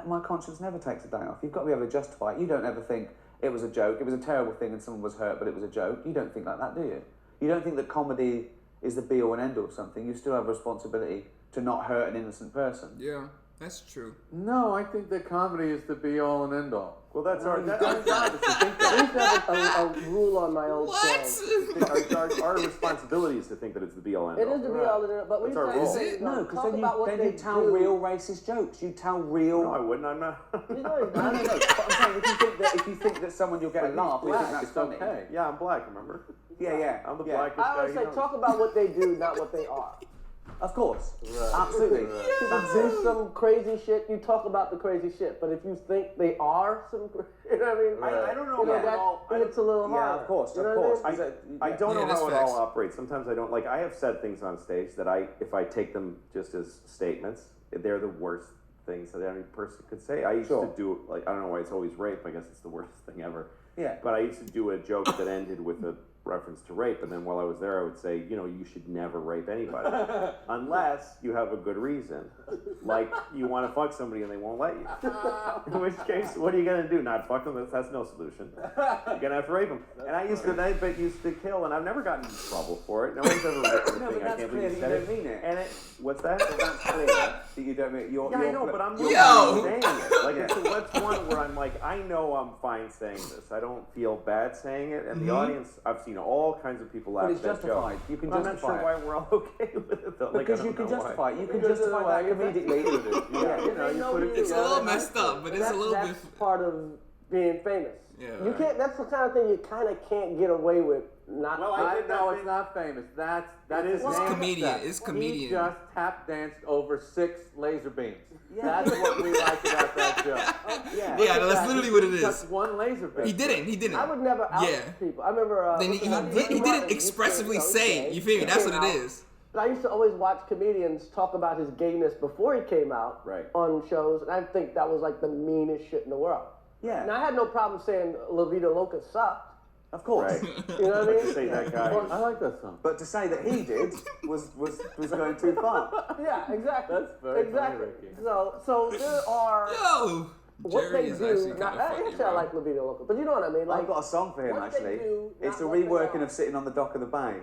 F: My conscience never takes a day off. You've got to be able to justify it. You don't ever think it was a joke, it was a terrible thing and someone was hurt, but it was a joke. You don't think like that, do you? You don't think that comedy is the be all and end all of something. You still have a responsibility to not hurt an innocent person.
A: Yeah, that's true.
E: No, I think that comedy is the be all and end all.
G: Well, that's our
E: Our
G: that,
E: job is to think
H: I
E: that.
H: used to have a rule on my old
A: What?
H: show.
G: our responsibility is to think that it's the be all end
H: It
G: all.
H: is to be all in it, but we
G: That's our
H: try to
G: role.
H: say,
A: Is it?
F: No,
H: talk
F: because then
H: about what
F: you
H: they
F: tell
H: do.
F: real racist jokes. You tell real.
G: No, I wouldn't. I'm not.
H: You know,
F: No, but I'm saying if you think that someone you'll get a laugh, you think
E: Black,
F: that's
E: it's
F: funny.
E: okay.
G: Yeah, I'm black. Remember?
F: Yeah.
G: I'm the
F: yeah.
G: blackest
H: I
G: guy.
H: always
G: you
H: say
G: know.
H: talk about what they do, not what they are.
F: Of course.
E: Right.
F: Absolutely.
H: People do some crazy shit, you talk about the crazy shit. But if you think they are some, you know what I mean?
G: I don't know
H: You know,
G: how it all- I
H: it's a little
F: Yeah,
H: harder.
F: of course,
H: You know
F: of
H: what I
F: course.
H: mean?
F: Because
G: I don't
A: Yeah,
G: know
A: that's
G: how it
A: facts.
G: all operates. Sometimes I don't like. I have said things on stage that if I take them just as statements, they're the worst things that any person could say. I used
F: Sure.
G: to do like I don't know why it's always rape. I guess it's the worst thing ever.
F: Yeah.
G: But I used to do a joke that ended with a reference to rape, and then while I was there, I would say, you know, you should never rape anybody unless you have a good reason, like you want to fuck somebody and they won't let you. In which case, what are you gonna do? Not fuck them? That's no solution. You're gonna have to rape them. And I used to kill, and I've never gotten in trouble for it. No one's ever written
F: No,
G: anything.
F: but
G: I
F: that's
G: can't
F: clear
G: believe you
F: that you
G: said
F: don't mean it.
G: And what's that?
F: That's clear that you don't mean you're.
G: Yeah, I know, but I'm
A: Yo!
G: not saying it. Like, that's one where I'm like, I know I'm fine saying this. I don't feel bad saying it. And the audience, I've seen all kinds of people laugh
F: But it's
G: at that joke.
F: justified. You can
G: I'm not
F: justify
G: sure why we're all okay with it, though. Like, I
F: Because
G: don't
F: you can
G: know why.
F: justify it. You can
H: Because
F: justify that
H: it's
F: comedically.
G: Yeah, you know, you put it
A: It's a
G: together.
A: little messed up, but it's a little
H: that's
A: bit.
H: part of being famous.
A: Yeah,
H: You
A: right.
H: can't. That's the kind of thing you kind of can't get away with. Not.
G: Well, I did that
E: No,
G: thing-
E: it's not famous. That's his
G: It's
E: name.
A: comedian. It's comedian.
E: He just tap danced over 6 laser beams. That's what we like about that joke.
F: Yeah.
A: Yeah, that's literally what it is.
E: Just one laser beam.
A: He didn't.
H: I would never out
A: Yeah.
H: people. I remember.
A: Then he didn't expressively say it. You feel me? That's what it is.
H: But I used to always watch comedians talk about his gayness before he came out
G: Right.
H: on shows, and I think that was like the meanest shit in the world.
F: Yeah.
H: And I had no problem saying La Vida Loca sucked.
F: Of course.
G: Right.
H: You know what I mean?
G: To say that guy.
E: I like that song.
F: But to say that he did was going too far.
H: Yeah, exactly.
E: That's very funny,
H: exactly.
E: Ricky.
H: So there are
A: Yo,
H: what
A: Jerry
H: they
A: is
H: do.
A: actually
H: Not,
A: kind of funny,
H: actually, I
A: bro.
H: like La Vida Loca, but you know what I mean. Like,
F: I've got a song for him
H: what they
F: actually.
H: do,
F: It's a
H: not what they
F: reworking
H: are.
F: of Sitting on the Dock of the Bay,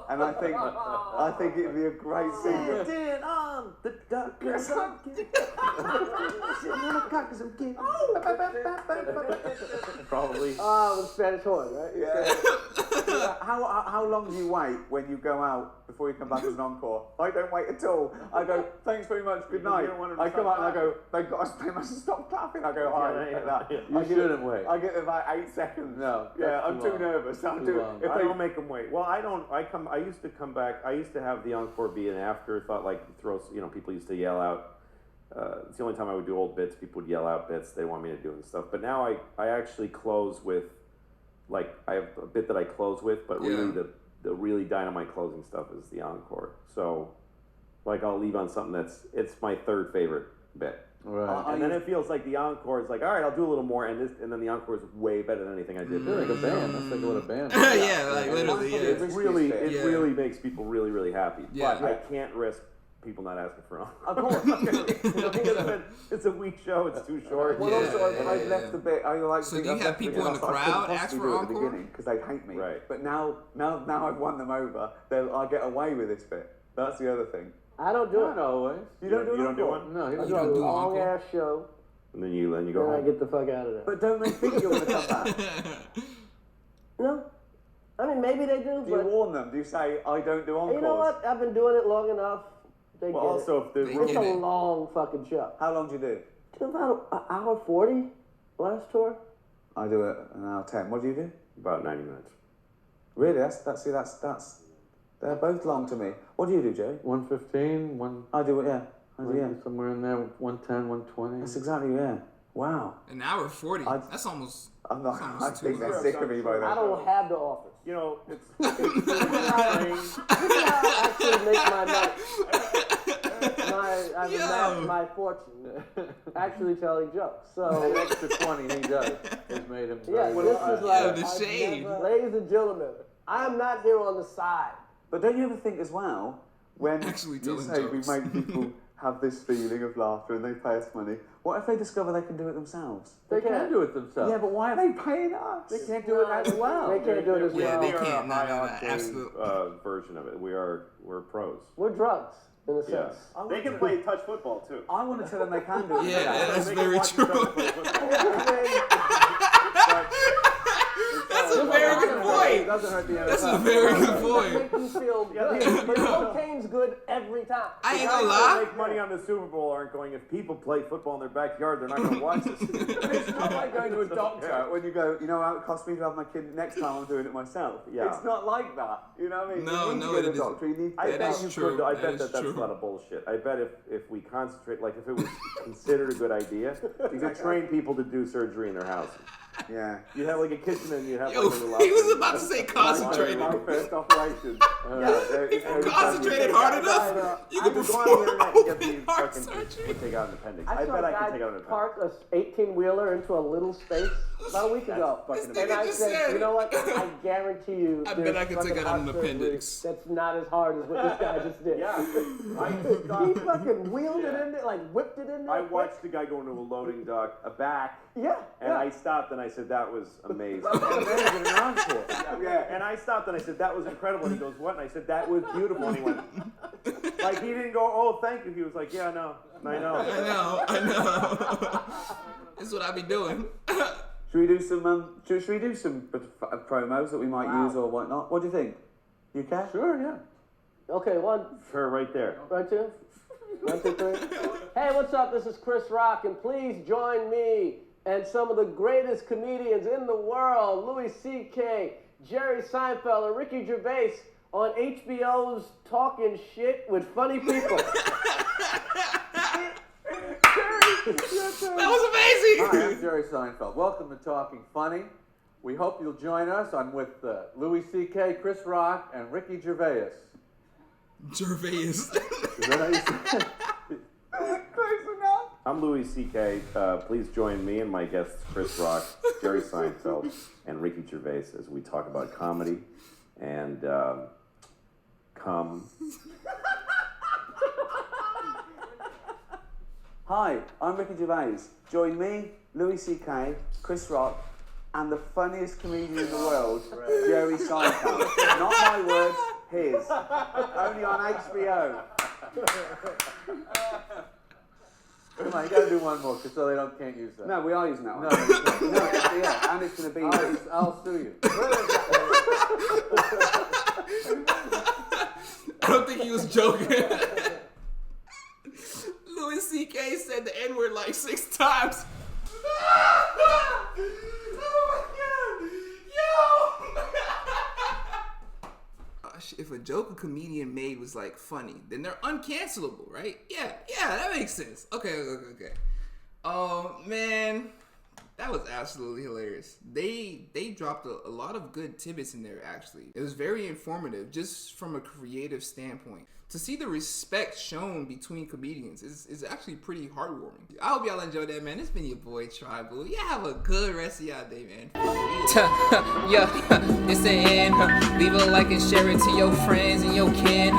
F: and I think it'd be a great singer.
H: Sitting on the dock of the bay.
F: Sitting on the dock of the bay.
G: Probably.
H: With Spanish horn, right?
F: Yeah. How long do you wait when you go out before you come back as an encore? I don't wait at all. I go, thanks very much, good night.
G: You don't want them to
F: I come
G: stop
F: out and I go, they must stop clapping. I go, all right,
G: Yeah,
F: take that.
G: yeah.
E: You
F: I give
E: shouldn't
F: it-
E: wait.
F: I give it about 8 seconds.
E: No,
F: Yeah,
E: that's
F: I'm
E: too
F: too
E: long.
F: nervous.
E: Too long.
F: If
G: I
F: they-
G: don't make them wait. Well, I don't. I used to come back. I used to have the encore be an afterthought. Like people used to yell out. It's the only time I would do old bits. People would yell out bits they want me to do and stuff. But now I actually close with, like, I have a bit that I close with, but really
A: Yeah.
G: the really dynamite closing stuff is the encore. So, like, I'll leave on something it's my third favorite bit.
E: Right.
G: And then it feels like the encore is like, all right, I'll do a little more, and then the encore is way better than anything I did.
E: You're like a band. That's like what a band is.
A: Yeah, like literally, yeah.
G: It
A: Yeah.
G: really makes people really, really happy.
A: Yeah.
G: But I can't risk people not asking for an
F: Of
G: encore.
F: course.
G: It's a weak show. It's too short.
F: Well,
A: Yeah,
F: also, I've
A: yeah.
F: left a bit. I like.
A: So do you
F: I've
A: have
F: left
A: people in the
F: because I couldn't
A: crowd ask
F: possibly
A: for
F: do it at the
A: encore?
F: beginning because they hate me.
G: Right.
F: But now I've won them over. I get away with this bit. That's the other thing.
H: I don't do
E: Not
H: it.
E: always.
F: You don't do
G: You don't do
F: encore?
G: one?
E: No, he
H: I
E: doesn't.
H: do a
A: don't do
H: long
A: encore?
H: ass show,
G: And then you go
H: then I
G: home.
H: get the fuck out of there.
F: But don't they think you're going to come back?
H: No, I mean maybe they do,
F: Do you
H: but
F: warn them? Do you say I don't do encores?
H: you know what? I've been doing it long enough. They
G: Well,
H: get
G: also, if the
A: They
H: it.
G: room
H: It's
A: get
H: a
A: it.
H: long fucking show.
F: How long do you do?
H: It's about an hour 40 last tour.
F: I do it an hour 10. What do you do?
G: about 90 minutes.
F: Really? That's they're both long to me. What do you do, Joey?
E: 115,
F: I do it. Yeah. I do. Yeah.
E: somewhere in there, 110, 120.
F: That's exactly. Yeah. Wow.
A: An hour 40.
F: I-
A: That's almost.
F: I'm not.
A: That's
F: I
A: almost
F: think
A: too
F: they're
A: much.
F: sick of me by
H: I
F: then.
H: don't have the office.
G: You know, it's
H: This is how I actually make my money. I've
A: Yo.
H: amassed my fortune actually telling jokes.
E: The
H: So
E: extra 20 he does has made him
H: yeah,
E: very
H: this is like
A: the
H: I've
A: shade.
H: ladies and gentlemen, I'm not here on the side.
F: But don't you ever think as well when
A: Actually
F: you
A: telling
F: say
A: jokes.
F: we make people have this feeling of laughter and they pay us money? What if they discover they can do it themselves?
E: They can do it themselves.
F: Yeah, but why are they paying us?
E: They can't do it as well.
H: They can't do it as
A: Yeah,
H: well.
A: they
G: we are
A: can't.
G: a
A: No,
G: high
A: no, no,
G: octane
A: absolute.
G: version of it. We're pros.
H: We're drugs in a
G: Yeah.
H: sense.
G: They can play touch football too.
F: I want to tell them they can do it.
A: Yeah, that's
G: They can
A: very
G: watch each
A: true.
G: other play football.
A: That's a very good
F: It
A: point.
F: doesn't hurt the
A: That's a
F: NFL.
A: very good
H: Make
A: point.
H: you feel good, but cocaine's good every time.
A: I ain't
G: The
A: gonna
G: guys that
A: lie.
G: make money on the Super Bowl aren't going. If people play football in their backyard, they're not going to watch this.
F: It's not like going to a doctor when you go, you know how it costs me to have my kid, next time I'm doing it myself.
G: Yeah.
F: It's not like that. You know what I mean?
A: No,
F: you need
A: no,
F: to go
A: it
F: to a
A: isn't.
F: doctor. You need
G: I
A: That
G: bet
A: is
G: you
A: true.
G: could. I
A: That
G: bet
A: is
G: that's
A: true.
G: a lot of bullshit. I bet if we concentrate, like if it was considered a good idea, you could train people to do surgery in their houses.
F: Yeah.
G: You have like a kitchen and you have
A: Yo,
G: like a little
A: he was
G: operating
A: about to
G: room.
A: say concentrated.
F: My first operation.
A: If you concentrated hard enough, you
G: I
A: could
G: could go on the
A: perform
G: internet and get
A: open
G: the
A: heart
G: fucking
A: surgery.
G: would take out an appendix.
H: I
G: I
H: saw
G: bet
H: a
G: I
H: guy
G: could take out an appendix.
H: park a 18-wheeler into a little space about a week ago.
G: fucking
A: This
H: And
A: nigga
H: I
A: just
H: said,
A: said-
H: you know what? I guarantee you
A: I
H: there's
A: bet I could take
H: fucking
A: out an
H: heart surgery
A: appendix.
H: That's not as hard as what this guy just did.
G: Yeah,
H: He fucking wheeled it in there, like whipped it in there.
G: I watched the guy go into a loading dock, a back,
H: Yeah.
G: and I stopped and I said that was amazing.
F: Yeah.
G: And I stopped and I said that was incredible. And he goes, what? And I said that was beautiful. And he went, like he didn't go, oh, thank you. He was like, yeah, I know.
A: I know. That's what I be doing.
F: Should we do some? Should we do some promos that we might use or whatnot? What do you think? You care?
E: Sure, yeah.
H: Okay, one,
G: Her right there.
H: right, two. 1, 2, 3. Hey, what's up? This is Chris Rock, and please join me and some of the greatest comedians in the world, Louis C.K., Jerry Seinfeld, and Ricky Gervais on HBO's Talking Shit with Funny People.
A: That was amazing.
E: Hi, I'm Jerry Seinfeld. Welcome to Talking Funny. We hope you'll join us. I'm with Louis C.K., Chris Rock, and Ricky Gervais.
A: Gervais.
E: Is that how you say it?
F: Close enough.
G: I'm Louis C.K. Please join me and my guests Chris Rock, Jerry Seinfeld, and Ricky Gervais as we talk about comedy and cum.
F: Hi, I'm Ricky Gervais. Join me, Louis C.K., Chris Rock, and the funniest comedian in the world, Jerry Seinfeld. Not my words, his. Only on HBO.
E: Come on, you gotta do one more, so they can't use that.
F: No, we are using that one.
E: No, you can't.
F: No, yeah, and it's going to be.
E: I'll sue you.
A: I don't think he was joking. Louis C.K. said the N-word like 6 times. Oh my god! Yo! Gosh, if a joke a comedian made was like funny, then they're uncancelable, right? Yeah, that makes sense. Okay. Oh man, That was absolutely hilarious. They dropped a lot of good tidbits in there, actually. It was very informative, just from a creative standpoint. To see the respect shown between comedians is actually pretty heartwarming. I hope y'all enjoyed that, man. It's been your boy, Tribal. Yeah, have a good rest of y'all day, man.
I: Yeah, it's the end. Leave a like and share it to your friends and your kin.